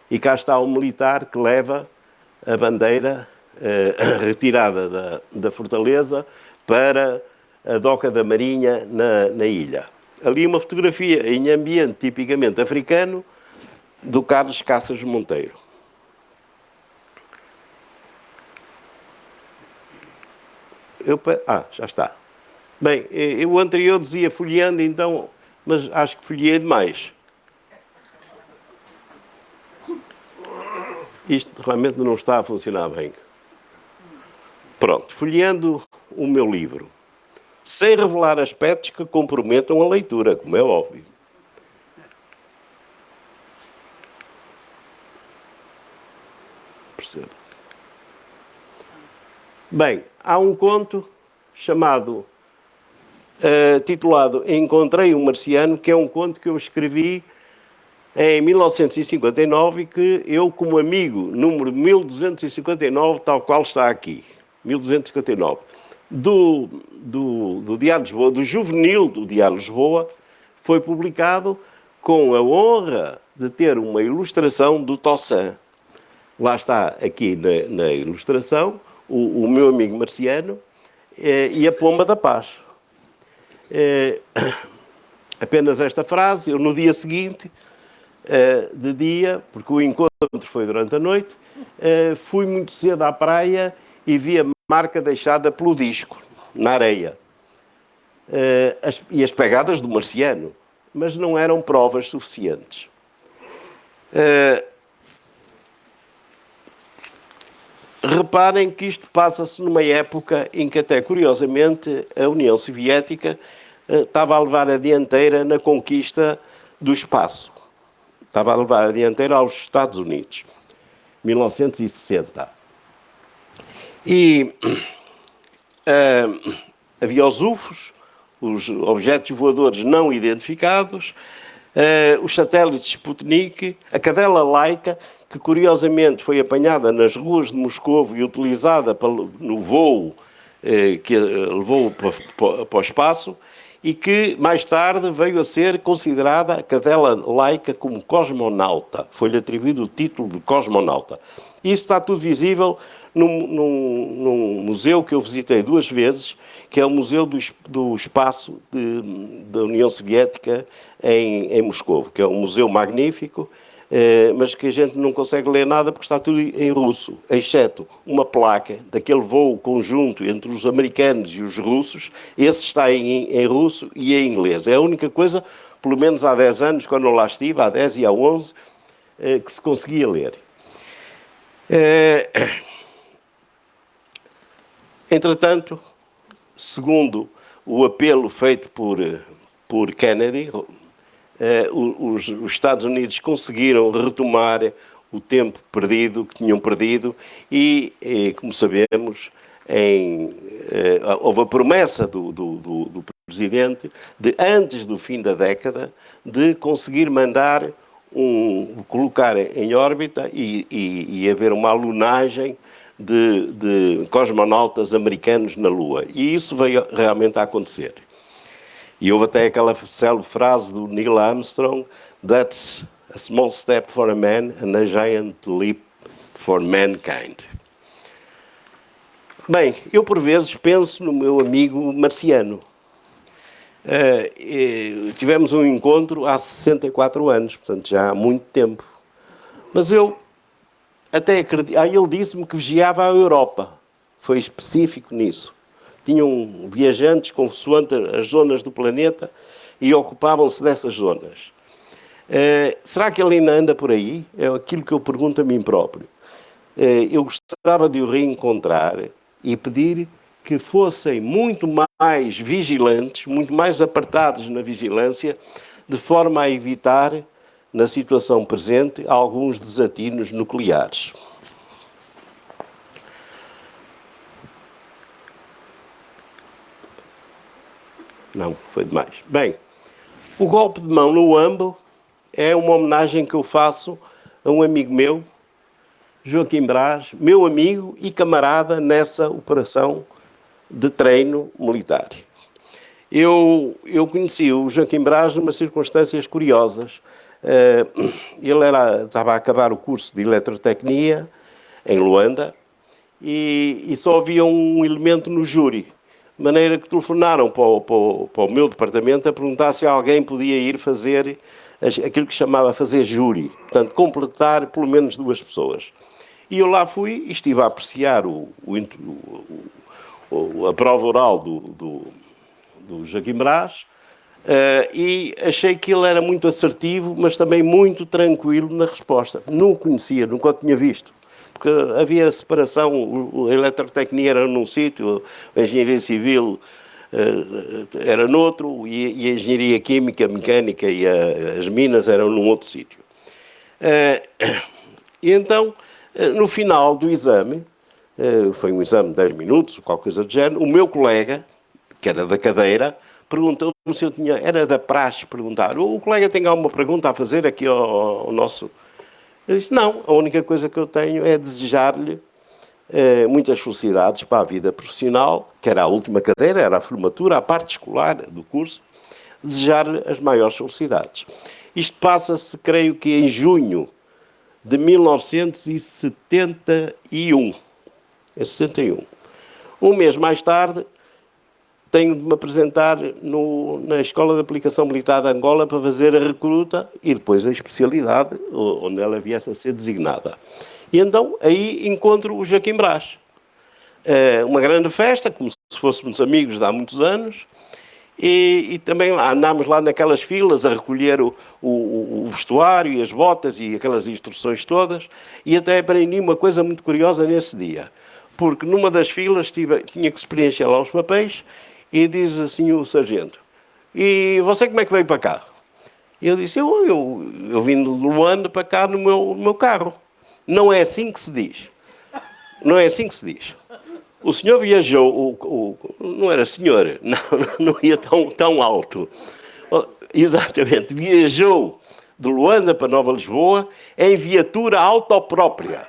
E cá está o militar que leva a bandeira retirada da fortaleza para a doca da Marinha na ilha. Ali uma fotografia em ambiente tipicamente africano do Carlos Cassas Monteiro. Já está. Bem, o anterior dizia folheando, então, mas acho que folhei demais. Isto realmente não está a funcionar bem. Pronto, folheando o meu livro, sem revelar aspectos que comprometam a leitura, como é óbvio. Perceba. Bem, há um conto titulado Encontrei um Marciano, que é um conto que eu escrevi em 1959 e que eu, como amigo, número 1259, tal qual está aqui, 1259, do Diário de Lisboa, do juvenil do Diário de Lisboa, foi publicado com a honra de ter uma ilustração do Tossan. Lá está, aqui na ilustração, o meu amigo Marciano e a Pomba da Paz. Apenas esta frase, eu no dia seguinte, de dia, porque o encontro foi durante a noite, fui muito cedo à praia e vi a marca deixada pelo disco, na areia. E as pegadas do Marciano, mas não eram provas suficientes. Reparem que isto passa-se numa época em que até, curiosamente, a União Soviética estava a levar a dianteira na conquista do espaço. Estava a levar a dianteira aos Estados Unidos, 1960. E havia os UFOs, os objetos voadores não identificados, os satélites Sputnik, a cadela Laika, que curiosamente foi apanhada nas ruas de Moscovo e utilizada no voo que levou para o espaço, e que mais tarde veio a ser considerada a cadela Laika como cosmonauta. Foi-lhe atribuído o título de cosmonauta. Isso está tudo visível num museu que eu visitei 2 vezes, que é o Museu do Espaço da União Soviética em Moscovo, que é um museu magnífico, mas que a gente não consegue ler nada porque está tudo em russo, exceto uma placa daquele voo conjunto entre os americanos e os russos. Esse está em russo e em inglês. É a única coisa, pelo menos há 10 anos, quando eu lá estive, há 10 e há 11, que se conseguia ler. Entretanto, segundo o apelo feito por Kennedy, os Estados Unidos conseguiram retomar o tempo perdido, que tinham perdido, e como sabemos, houve a promessa do presidente de, antes do fim da década, de conseguir mandar colocar em órbita e haver uma alunagem de cosmonautas americanos na Lua. E isso veio realmente a acontecer. E houve até aquela célebre frase do Neil Armstrong: "That's a small step for a man and a giant leap for mankind." Bem, eu por vezes penso no meu amigo marciano. Tivemos um encontro há 64 anos, portanto já há muito tempo. Mas eu até acredito... ele disse-me que vigiava a Europa. Foi específico nisso. Tinham viajantes consoante as zonas do planeta e ocupavam-se dessas zonas. Será que ele ainda anda por aí? É aquilo que eu pergunto a mim próprio. Eu gostava de o reencontrar e pedir que fossem muito mais vigilantes, muito mais apertados na vigilância, de forma a evitar, na situação presente, alguns desatinos nucleares. Não, foi demais. Bem, o golpe de mão no Huambo é uma homenagem que eu faço a um amigo meu, Joaquim Braz, meu amigo e camarada nessa operação de treino militar. Eu conheci o Joaquim Braz numa circunstâncias curiosas. Ele estava a acabar o curso de eletrotecnia em Luanda e só havia um elemento no júri, de maneira que telefonaram para o meu departamento a perguntar se alguém podia ir fazer aquilo que chamava fazer júri, portanto, completar pelo menos 2 pessoas. E eu lá fui e estive a apreciar a prova oral do Joaquim Braz e achei que ele era muito assertivo, mas também muito tranquilo na resposta. Não o conhecia, nunca o tinha visto, porque havia separação, a eletrotecnia era num sítio, a engenharia civil era noutro e a engenharia química, mecânica e as minas eram num outro sítio. E então, no final do exame, foi um exame de 10 minutos, qualquer coisa do género, o meu colega, que era da cadeira, perguntou-me se eu tinha... Era da praxe perguntar: o colega tem alguma pergunta a fazer aqui ao nosso... Eu disse: não, a única coisa que eu tenho é desejar-lhe muitas felicidades para a vida profissional, que era a última cadeira, era a formatura, a parte escolar do curso, desejar-lhe as maiores felicidades. Isto passa-se, creio que em junho de 1971. É 71. Um mês mais tarde, tenho de me apresentar na Escola de Aplicação Militar de Angola para fazer a recruta e depois a especialidade, onde ela viesse a ser designada. E então, aí encontro o Joaquim Braz. Uma grande festa, como se fôssemos amigos de há muitos anos, e também andámos lá naquelas filas a recolher o vestuário e as botas e aquelas instruções todas, e até aprendi uma coisa muito curiosa nesse dia, porque numa das filas tinha que se preencher lá os papéis e diz assim o sargento: "E você como é que veio para cá?" E eu disse: eu vim de Luanda para cá no meu carro. Não é assim que se diz. Não é assim que se diz. O senhor viajou, não era senhor, não ia tão alto. Exatamente, viajou de Luanda para Nova Lisboa em viatura autoprópria.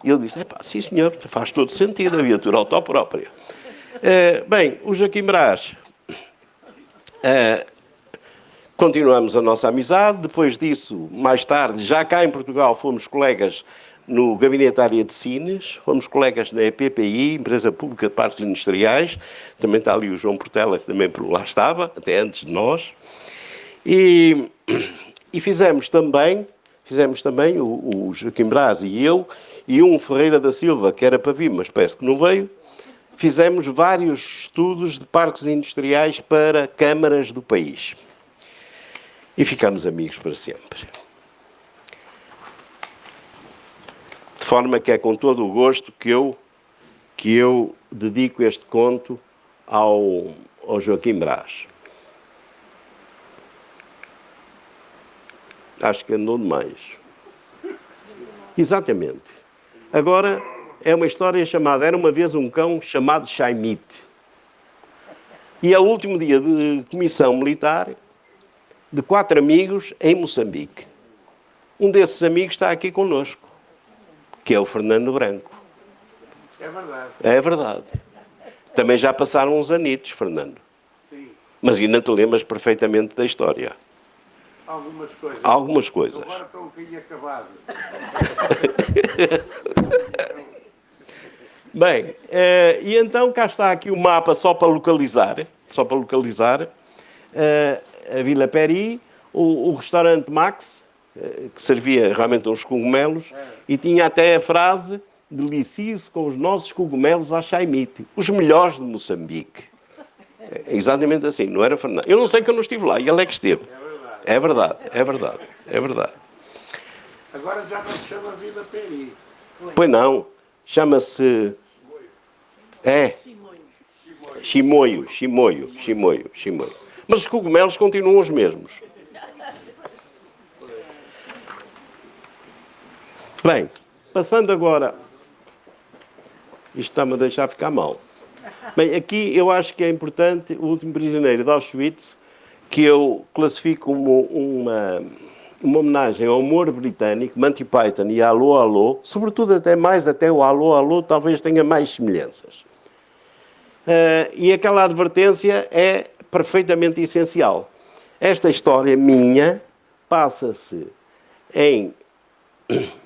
E ele disse: sim senhor, faz todo sentido, a viatura autoprópria. Bem, o Joaquim Braz, continuamos a nossa amizade. Depois disso, mais tarde, já cá em Portugal, fomos colegas no Gabinete Área de Sines, fomos colegas na EPPI, Empresa Pública de Parques Industriais, também está ali o João Portela, que também por lá estava, até antes de nós, e fizemos também o Joaquim Braz e eu, e um Ferreira da Silva, que era para vir, mas parece que não veio, fizemos vários estudos de parques industriais para câmaras do país. E ficamos amigos para sempre. De forma que é com todo o gosto que eu que eu dedico este conto ao Joaquim Brás. Acho que andou demais. Exatamente. Agora, é uma história chamada Era uma vez um cão chamado Chaimite. E é o último dia de comissão militar de 4 amigos em Moçambique. Um desses amigos está aqui connosco, que é o Fernando Branco. É verdade. É verdade. Também já passaram uns anitos, Fernando. Sim. Mas ainda te lembras perfeitamente da história. Algumas coisas. Algumas coisas. Agora estou um bocadinho acabado. Bem, e então cá está aqui o mapa só para localizar a Vila Peri, o restaurante Max, que servia realmente uns cogumelos, e tinha até a frase: delicie-se com os nossos cogumelos à Chaimite, os melhores de Moçambique. É exatamente assim, não era Fernando? Eu não sei que eu não estive lá, e ele é que esteve. É verdade, é verdade, é verdade. Agora já não se chama Vila Peri. Pois não, chama-se... É. Chimoio. Mas os cogumelos continuam os mesmos. Bem, passando agora... Isto está-me a deixar ficar mal. Bem, aqui eu acho que é importante o último prisioneiro de Auschwitz, que eu classifico como uma homenagem ao humor britânico, Monty Python e Alô Alô, sobretudo até o Alô Alô talvez tenha mais semelhanças. E aquela advertência é perfeitamente essencial. Esta história minha passa-se em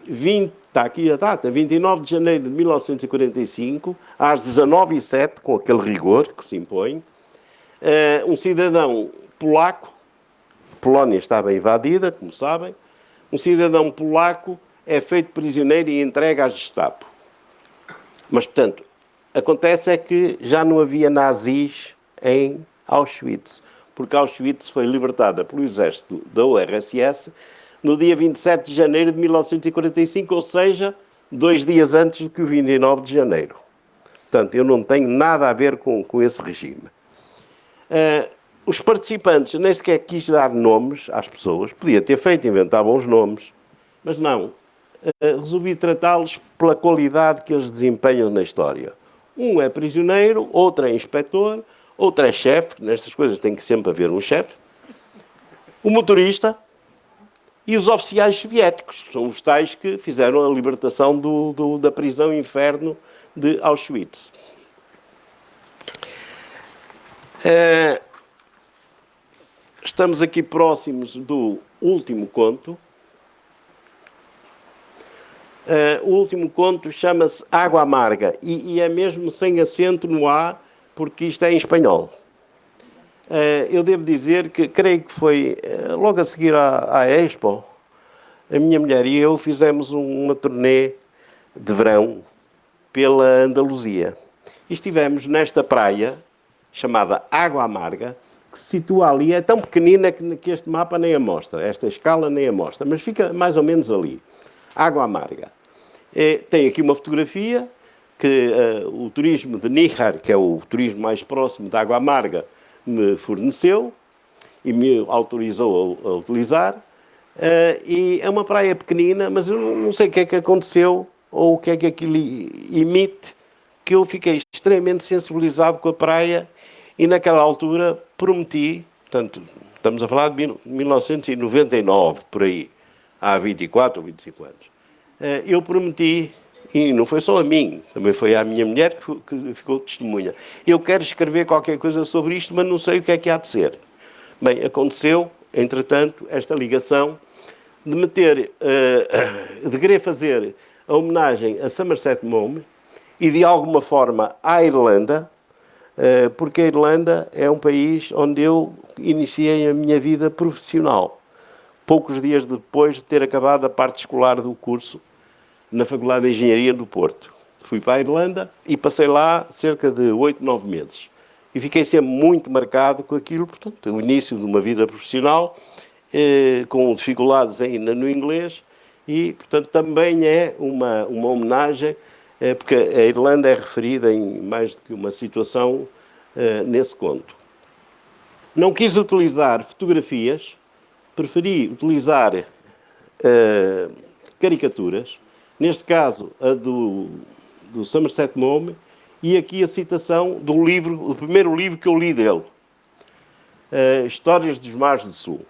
20, está aqui a data, 29 de janeiro de 1945, às 19h07, com aquele rigor que se impõe, um cidadão polaco, Polónia estava invadida, como sabem, um cidadão polaco é feito prisioneiro e entregue à Gestapo. Mas, portanto, acontece é que já não havia nazis em Auschwitz, porque Auschwitz foi libertada pelo exército da URSS no dia 27 de janeiro de 1945, ou seja, 2 dias antes do que o 29 de janeiro. Portanto, eu não tenho nada a ver com esse regime. Os participantes nem sequer quis dar nomes às pessoas, podia ter feito, inventavam os nomes, mas não. Resolvi tratá-los pela qualidade que eles desempenham na história. Um é prisioneiro, outro é inspetor, outro é chefe, nestas coisas tem que sempre haver um chefe, o motorista e os oficiais soviéticos, que são os tais que fizeram a libertação da prisão inferno de Auschwitz. Estamos aqui próximos do último conto. O último conto chama-se Água Amarga e é mesmo sem acento no A, porque isto é em espanhol. Eu devo dizer que creio que foi logo a seguir à Expo, a minha mulher e eu fizemos uma turnê de verão pela Andaluzia. E estivemos nesta praia chamada Água Amarga, que se situa ali, é tão pequenina que este mapa nem a mostra, esta escala nem a mostra, mas fica mais ou menos ali. Água Amarga. Tem aqui uma fotografia que o turismo de Níjar, que é o turismo mais próximo da Água Amarga, me forneceu e me autorizou a utilizar. E é uma praia pequenina, mas eu não sei o que é que aconteceu ou o que é que aquilo emite, que eu fiquei extremamente sensibilizado com a praia e naquela altura prometi, portanto, estamos a falar de 1999, por aí, há 24 ou 25 anos, eu prometi, e não foi só a mim, também foi à minha mulher que ficou testemunha, eu quero escrever qualquer coisa sobre isto, mas não sei o que é que há de ser. Bem, aconteceu, entretanto, esta ligação de de querer fazer a homenagem a Somerset Maugham e, de alguma forma, à Irlanda, porque a Irlanda é um país onde eu iniciei a minha vida profissional, poucos dias depois de ter acabado a parte escolar do curso na Faculdade de Engenharia do Porto. Fui para a Irlanda e passei lá cerca de 8, 9 meses. E fiquei sempre muito marcado com aquilo, portanto, o início de uma vida profissional, com dificuldades ainda no inglês, e, portanto, também é uma homenagem porque a Irlanda é referida em mais do que uma situação nesse conto. Não quis utilizar fotografias, preferi utilizar caricaturas, neste caso a do Somerset Maugham, e aqui a citação do livro, o primeiro livro que eu li dele, Histórias dos Mares do Sul.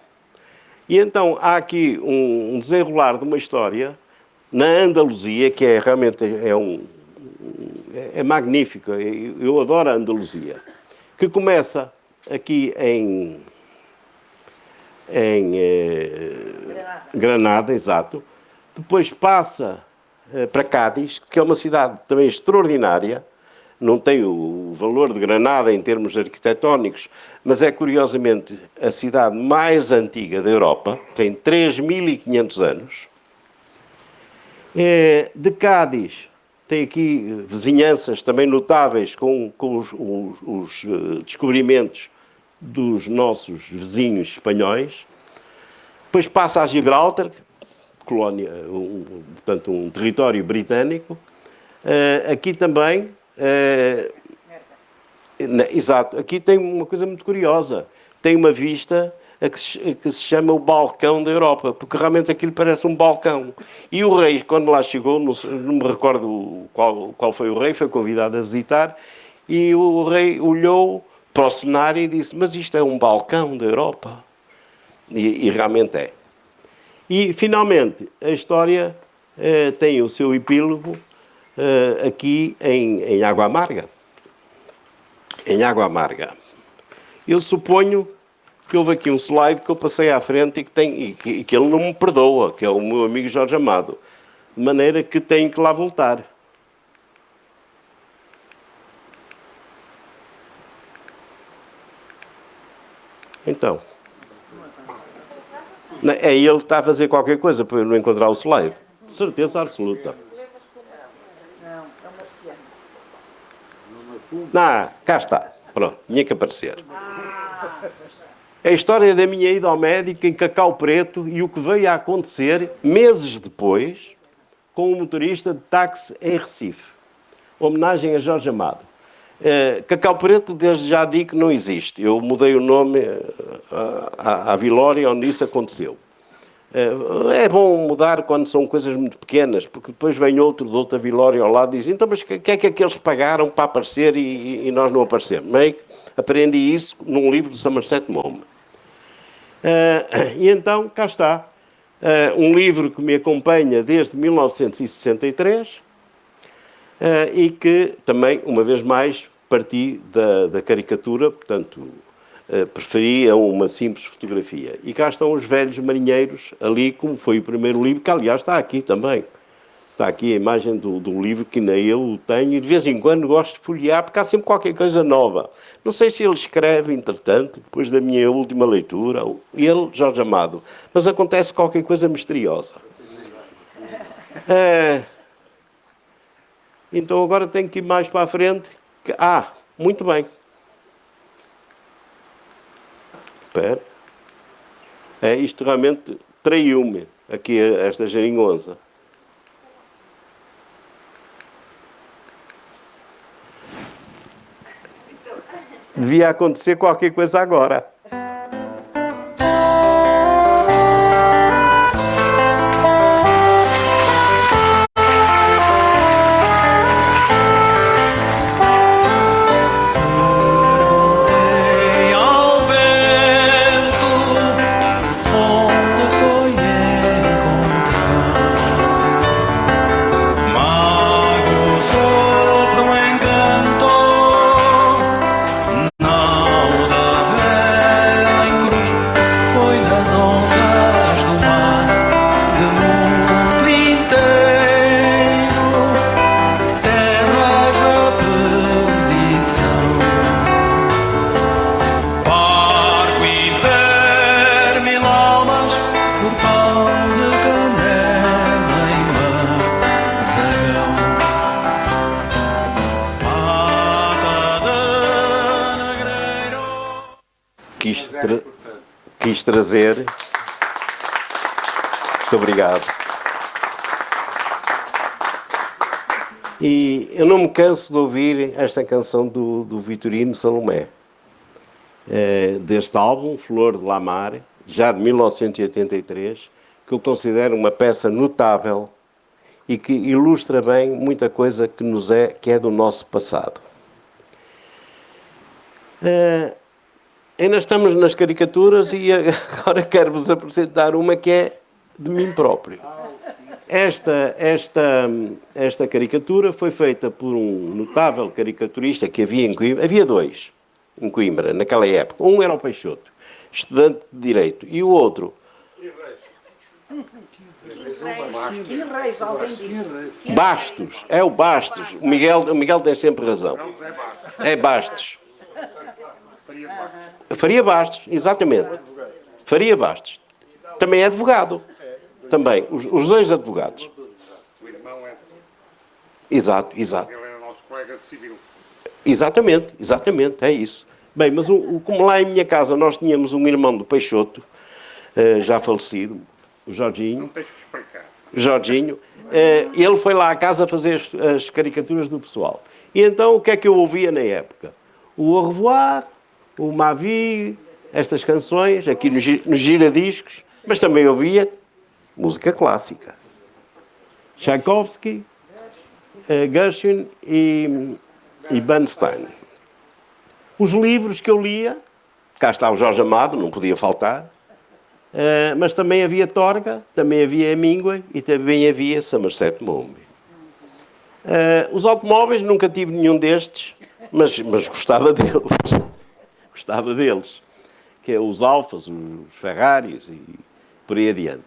E então há aqui um desenrolar de uma história na Andaluzia, que realmente é magnífica. Eu adoro a Andaluzia, que começa aqui em Granada, exato. Depois passa para Cádiz, que é uma cidade também extraordinária. Não tem o valor de Granada em termos arquitetónicos, mas é curiosamente a cidade mais antiga da Europa, tem 3.500 anos. De Cádiz tem aqui vizinhanças também notáveis com os descobrimentos dos nossos vizinhos espanhóis. Depois passa a Gibraltar, colónia, portanto um território britânico. Aqui também, exato, aqui tem uma coisa muito curiosa. Tem uma vista que se chama o Balcão da Europa, porque realmente aquilo parece um balcão. E o rei, quando lá chegou, não me recordo qual foi o rei, foi convidado a visitar, e o rei olhou para o cenário e disse: mas isto é um balcão da Europa. E realmente é. E, finalmente, a história tem o seu epílogo aqui em Água Amarga. Em Água Amarga. Eu suponho que houve aqui um slide que eu passei à frente e que ele não me perdoa, que é o meu amigo Jorge Amado. De maneira que tenho que lá voltar. Então. É ele que está a fazer qualquer coisa para eu não encontrar o slide. De certeza absoluta. Não, é um marciano. Não, cá está. Pronto, tinha que aparecer. É a história da minha ida ao médico em Cacau Preto e o que veio a acontecer meses depois com um motorista de táxi em Recife. Homenagem a Jorge Amado. Cacau Preto, desde já digo que não existe. Eu mudei o nome à Vilória, onde isso aconteceu. É bom mudar quando são coisas muito pequenas, porque depois vem outro de outra Vilória ao lado e diz: então, mas o que é que aqueles pagaram para aparecer e nós não aparecemos? Bem, aprendi isso num livro de Somerset Maugham. E então, cá está. Um livro que me acompanha desde 1963 e que também, uma vez mais, parti da caricatura, portanto, preferi a uma simples fotografia. E cá estão os velhos marinheiros, ali, como foi o primeiro livro, que aliás está aqui também. Está aqui a imagem do livro, que ainda eu tenho, e de vez em quando gosto de folhear, porque há sempre qualquer coisa nova. Não sei se ele escreve, entretanto, depois da minha última leitura, ele, Jorge Amado, mas acontece qualquer coisa misteriosa. Então agora tenho que ir mais para a frente. Muito bem. Espera. Isto realmente traiu-me, aqui esta geringonça. Devia acontecer qualquer coisa agora. Quis trazer. Muito obrigado. E eu não me canso de ouvir esta canção do Vitorino Salomé, deste álbum, Flor de Lamar, já de 1983, que eu considero uma peça notável e que ilustra bem muita coisa que é do nosso passado. Ainda estamos nas caricaturas e agora quero-vos apresentar uma que é de mim próprio. Esta caricatura foi feita por um notável caricaturista que havia em Coimbra. Havia dois em Coimbra, naquela época. Um era o Peixoto, estudante de Direito, e o outro... Que reis, alguém disse. Bastos, é o Bastos. O Miguel tem sempre razão. É Bastos. Faria Bastos, exatamente. Faria Bastos. Também é advogado. Também, os dois advogados. O irmão é. Exato. Ele é o nosso colega de civil. Exatamente, é isso. Bem, mas como lá em minha casa nós tínhamos um irmão do Peixoto, já falecido, o Jorginho. Não tens que explicar. Jorginho, ele foi lá à casa fazer as caricaturas do pessoal. E então o que é que eu ouvia na época? O Au revoir, o Mavi, estas canções, aqui nos giradiscos, mas também ouvia música clássica. Tchaikovsky, Gershwin e Bernstein. Os livros que eu lia, cá está o Jorge Amado, não podia faltar, mas também havia Torga, também havia Hemingway e também havia Somerset Maugham. Os automóveis, nunca tive nenhum destes, mas gostava deles. Gostava deles. Que é os Alfas, os Ferraris e por aí adiante.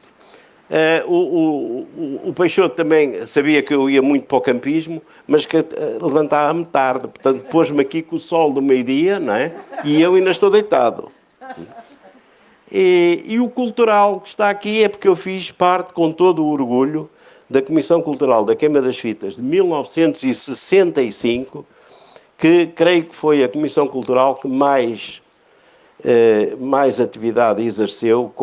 O Peixoto também sabia que eu ia muito para o campismo, mas que levantava-me tarde. Portanto, pôs-me aqui com o sol do meio-dia, não é? E eu ainda estou deitado. E o cultural que está aqui é porque eu fiz parte, com todo o orgulho, da Comissão Cultural da Queima das Fitas de 1965, que creio que foi a Comissão Cultural que mais atividade exerceu.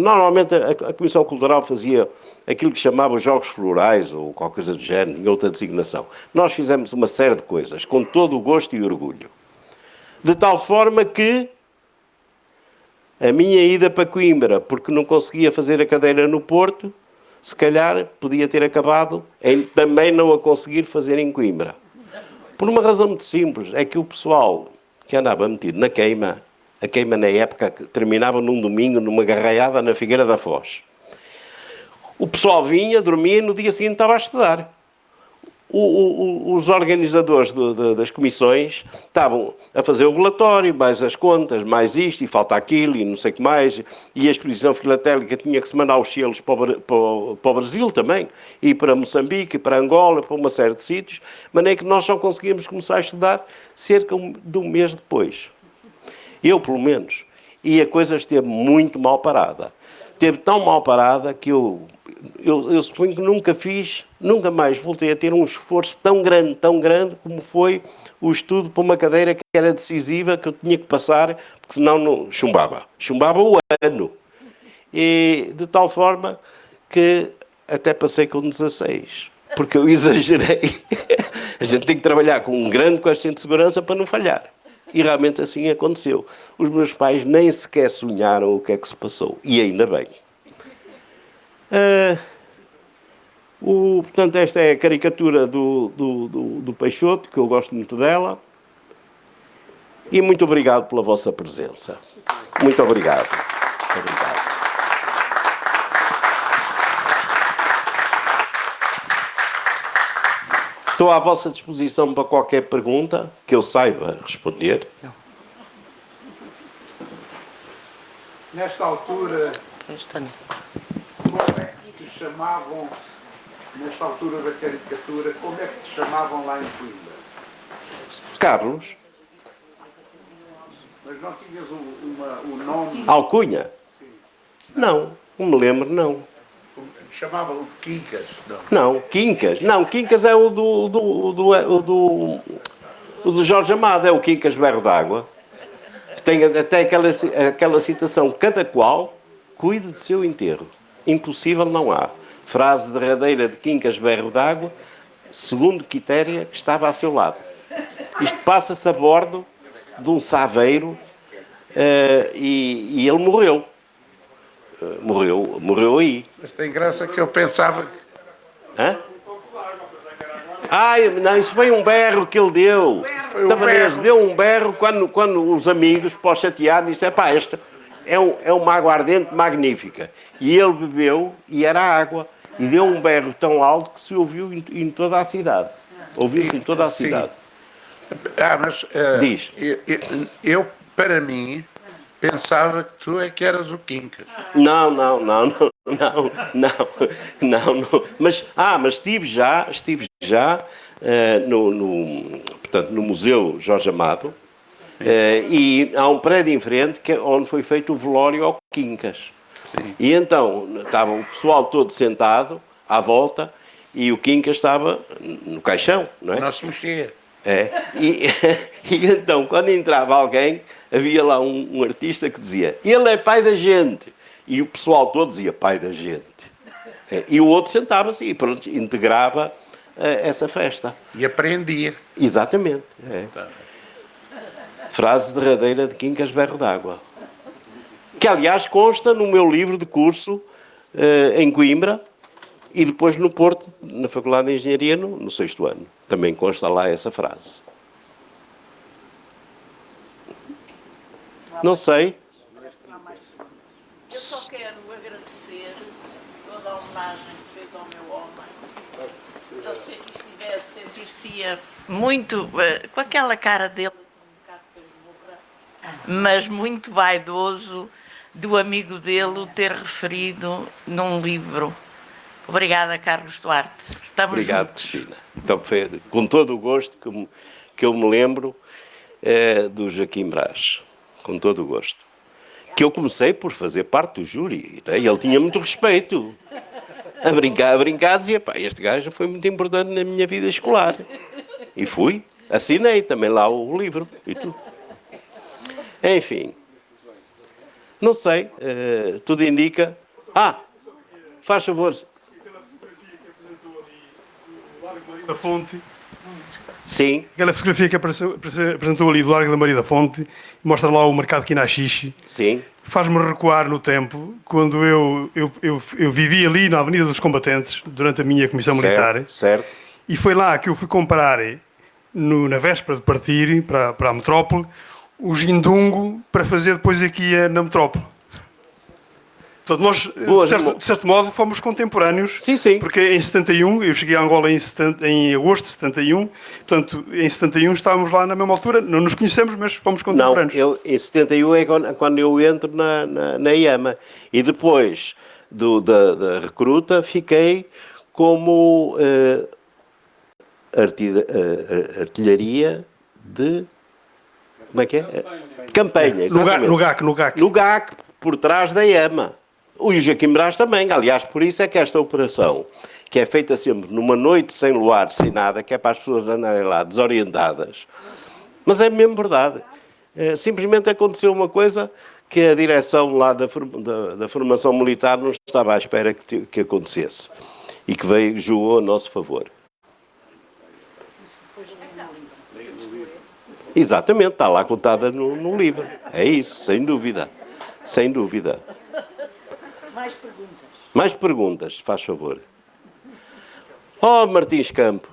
Normalmente a Comissão Cultural fazia aquilo que chamava os Jogos Florais ou qualquer coisa do género, em outra designação. Nós fizemos uma série de coisas, com todo o gosto e orgulho. De tal forma que a minha ida para Coimbra, porque não conseguia fazer a cadeira no Porto, se calhar podia ter acabado em também não a conseguir fazer em Coimbra. Por uma razão muito simples, é que o pessoal que andava metido na queima, a queima na época terminava num domingo, numa garraiada na Figueira da Foz. O pessoal vinha, dormia e no dia seguinte estava a estudar. Os organizadores das comissões estavam a fazer o relatório, mais as contas, mais isto, e falta aquilo, e não sei o que mais, e a exposição filatélica tinha que se mandar os selos para o Brasil também, e para Moçambique, e para Angola, para uma série de sítios, mas nem que nós só conseguíamos começar a estudar cerca de um mês depois. Eu, pelo menos. E a coisa esteve muito mal parada. Esteve tão mal parada que eu suponho que nunca mais voltei a ter um esforço tão grande como foi o estudo para uma cadeira que era decisiva, que eu tinha que passar, porque senão não chumbava. Chumbava o ano. E de tal forma que até passei com 16, porque eu exagerei. A gente tem que trabalhar com um grande coeficiente de segurança para não falhar. E realmente assim aconteceu. Os meus pais nem sequer sonharam o que é que se passou. E ainda bem. Portanto, esta é a caricatura do Peixoto, que eu gosto muito dela. E muito obrigado pela vossa presença. Muito obrigado. Muito obrigado. Estou à vossa disposição para qualquer pergunta que eu saiba responder. Nesta altura, como é que te chamavam, nesta altura da caricatura, como é que te chamavam lá em Coimbra? Carlos. Mas não tinhas o nome? Alcunha? Sim. Não me lembro, não. Chamavam de Quincas? Não, Quincas. Não, Quincas é o do Jorge Amado, é o Quincas Berro d'Água. Tem até aquela citação, cada qual cuide de seu enterro. Impossível não há. Frase derradeira de Quincas Berro d'Água, segundo Quitéria, que estava a seu lado. Isto passa-se a bordo de um saveiro e ele morreu. Morreu aí. Mas tem graça que eu pensava que... Hã? Ai, não, isso foi um berro que ele deu. Foi um Tavanês berro. deu um berro quando os amigos, para o chatear, disseram, pá, esta é uma aguardente magnífica. E ele bebeu e era água. E deu um berro tão alto que se ouviu em toda a cidade. Ouviu-se em toda a Sim. cidade. Mas Diz. eu, para mim, pensava que tu é que eras o Quincas. Não. Mas estive já portanto, no Museu Jorge Amado, e há um prédio em frente onde foi feito o velório ao Quincas. Sim. E então estava o pessoal todo sentado à volta e o Quincas estava no caixão, não é? Não se mexia. E então, quando entrava alguém, havia lá um artista que dizia, ele é pai da gente. E o pessoal todo dizia, pai da gente. E o outro sentava-se e pronto, integrava essa festa. E aprendia. Exatamente. Tá. Frase derradeira de Quincas Berro d'Água. Que, aliás, consta no meu livro de curso em Coimbra e depois no Porto, na Faculdade de Engenharia, no 6º ano. Também consta lá essa frase. Não sei. Eu só quero agradecer toda a homenagem que fez ao meu homem. Eu sei que estivesse, exercia muito, com aquela cara dele, assim, um bocado casmurra, mas muito vaidoso do amigo dele o ter referido num livro. Obrigada, Carlos Duarte. Estamos Obrigado, juntos. Cristina. Então, foi com todo o gosto que eu me lembro do Joaquim Brás. Com todo o gosto. Que eu comecei por fazer parte do júri. Né? E ele tinha muito respeito. A brincar, dizia, pá, este gajo foi muito importante na minha vida escolar. E fui. Assinei também lá o livro. E tudo. Enfim. Não sei. Tudo indica... faz favor. Da Fonte. Sim, Aquela fotografia que apresentou ali do Largo da Maria da Fonte, mostra lá o mercado Quinaxixe, sim. faz-me recuar no tempo, quando eu vivi ali na Avenida dos Combatentes, durante a minha comissão militar, Certo. e foi lá que eu fui comprar, na véspera de partir para a metrópole, o gindungo para fazer depois aqui na metrópole. Portanto, nós, de certo modo, fomos contemporâneos. Sim. Porque em 71, eu cheguei a Angola em agosto de 71, portanto, em 71 estávamos lá na mesma altura, não nos conhecemos, mas fomos Não, contemporâneos. em 71 é quando eu entro na IAMA. E depois da recruta fiquei como artilharia de... Como é que é? Campanha, exatamente. No GAC. No GAC, por trás da IAMA. O Joaquim Brás também. Aliás, por isso é que esta operação, que é feita sempre numa noite sem luar, sem nada, que é para as pessoas andarem lá desorientadas. Mas é mesmo verdade. Simplesmente aconteceu uma coisa que a direção lá da formação militar não estava à espera que acontecesse. E que jogou a nosso favor. Exatamente, está lá contada no livro. É isso, sem dúvida. Sem dúvida. Mais perguntas, faz favor. Oh, Martins Campos.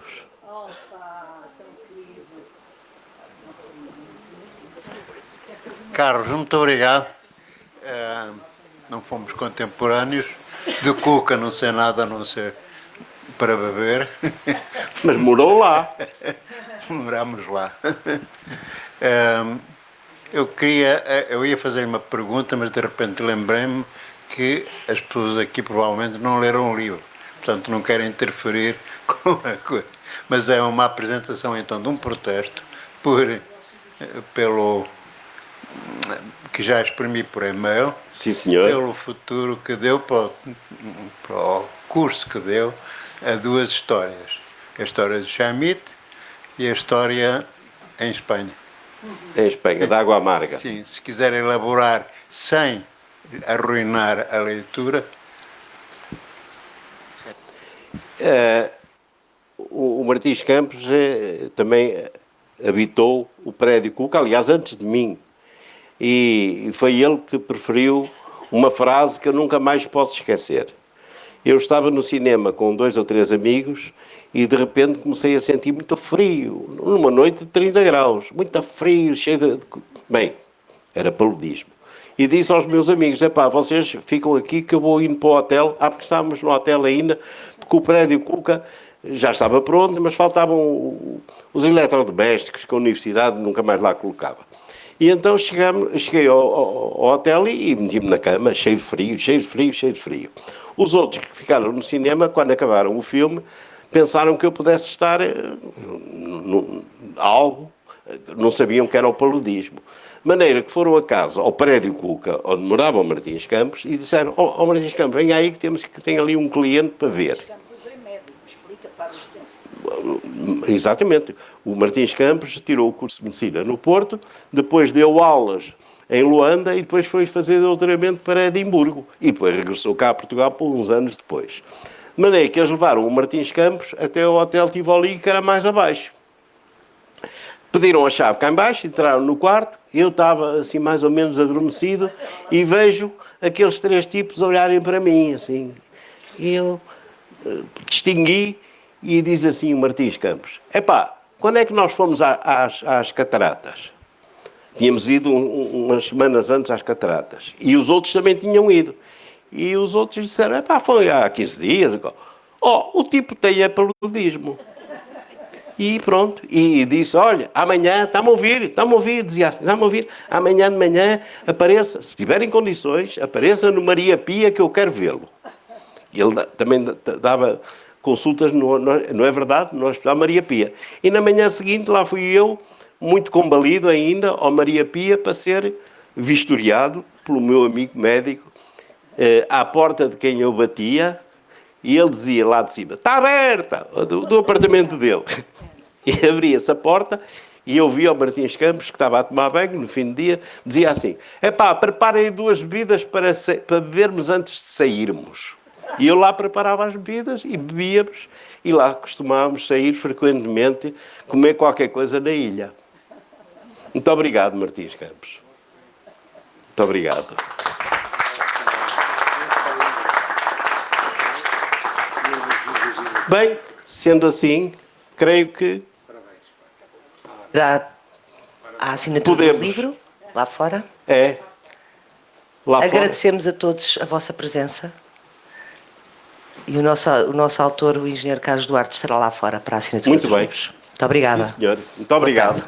Carlos, muito obrigado. Não fomos contemporâneos. De Cuca não sei nada a não ser para beber. Mas morou lá. Morámos lá. Eu ia fazer uma pergunta, mas de repente lembrei-me que as pessoas aqui provavelmente não leram o livro, portanto não querem interferir com a coisa. Mas é uma apresentação então de um protesto pelo que já exprimi por e-mail. Sim, senhor. Pelo futuro que deu para o curso que deu a duas histórias, a história do Chamit e a história em Espanha. Em Espanha, de água amarga. Sim, se quiser elaborar sem arruinar a leitura. o Martins Campos também habitou o prédio Cuca, aliás, antes de mim. E foi ele que preferiu uma frase que eu nunca mais posso esquecer. Eu estava no cinema com 2 ou 3 amigos e de repente comecei a sentir muito frio, numa noite de 30 graus, muito frio, cheio de... Bem, era paludismo. E disse aos meus amigos, epá, vocês ficam aqui que eu vou indo para o hotel. Porque estávamos no hotel ainda, porque o prédio Cuca já estava pronto, mas faltavam os eletrodomésticos que a universidade nunca mais lá colocava. E então cheguei ao hotel e meti-me na cama, cheio de frio, cheio de frio, cheio de frio. Os outros que ficaram no cinema, quando acabaram o filme, pensaram que eu pudesse estar algo, não sabiam que era o paludismo. De maneira que foram a casa, ao prédio Cuca, onde morava o Martins Campos, e disseram, Martins Campos, vem aí que tem ali um cliente para ver. Exatamente. O Martins Campos tirou o curso de Medicina no Porto, depois deu aulas em Luanda e depois foi fazer doutoramento para Edimburgo. E depois regressou cá a Portugal por uns anos depois. De maneira que eles levaram o Martins Campos até o Hotel Tivoli, que era mais abaixo. Pediram a chave cá em baixo, entraram no quarto, eu estava assim mais ou menos adormecido e vejo aqueles 3 tipos olharem para mim, assim. E eu distingui e diz assim o Martins Campos, epá, quando é que nós fomos às cataratas? Tínhamos ido umas semanas antes às cataratas e os outros também tinham ido. E os outros disseram, epá, foi há 15 dias. O tipo tem paludismo. E pronto, e disse, olha, amanhã, está-me a ouvir, dizia assim, está-me a ouvir, amanhã de manhã apareça, se tiver em condições, apareça no Maria Pia que eu quero vê-lo. Ele também dava consultas, não é verdade, no Hospital Maria Pia. E na manhã seguinte lá fui eu, muito combalido ainda, ao Maria Pia, para ser vistoriado pelo meu amigo médico, à porta de quem eu batia, e ele dizia lá de cima, está aberta, do apartamento dele. E abria-se a porta e eu via o Martins Campos, que estava a tomar banho no fim do dia, dizia assim, epá, preparem 2 bebidas para bebermos antes de sairmos. E eu lá preparava as bebidas e bebíamos, e lá costumávamos sair frequentemente, comer qualquer coisa na ilha. Muito obrigado, Martins Campos. Muito obrigado. Bem, sendo assim, creio que Dá a assinatura do livro, lá fora. Lá Agradecemos a todos a vossa presença. E o nosso autor, o engenheiro Carlos Duarte, estará lá fora para a assinatura dos livros. Muito obrigada. Sim, senhor. Muito obrigado.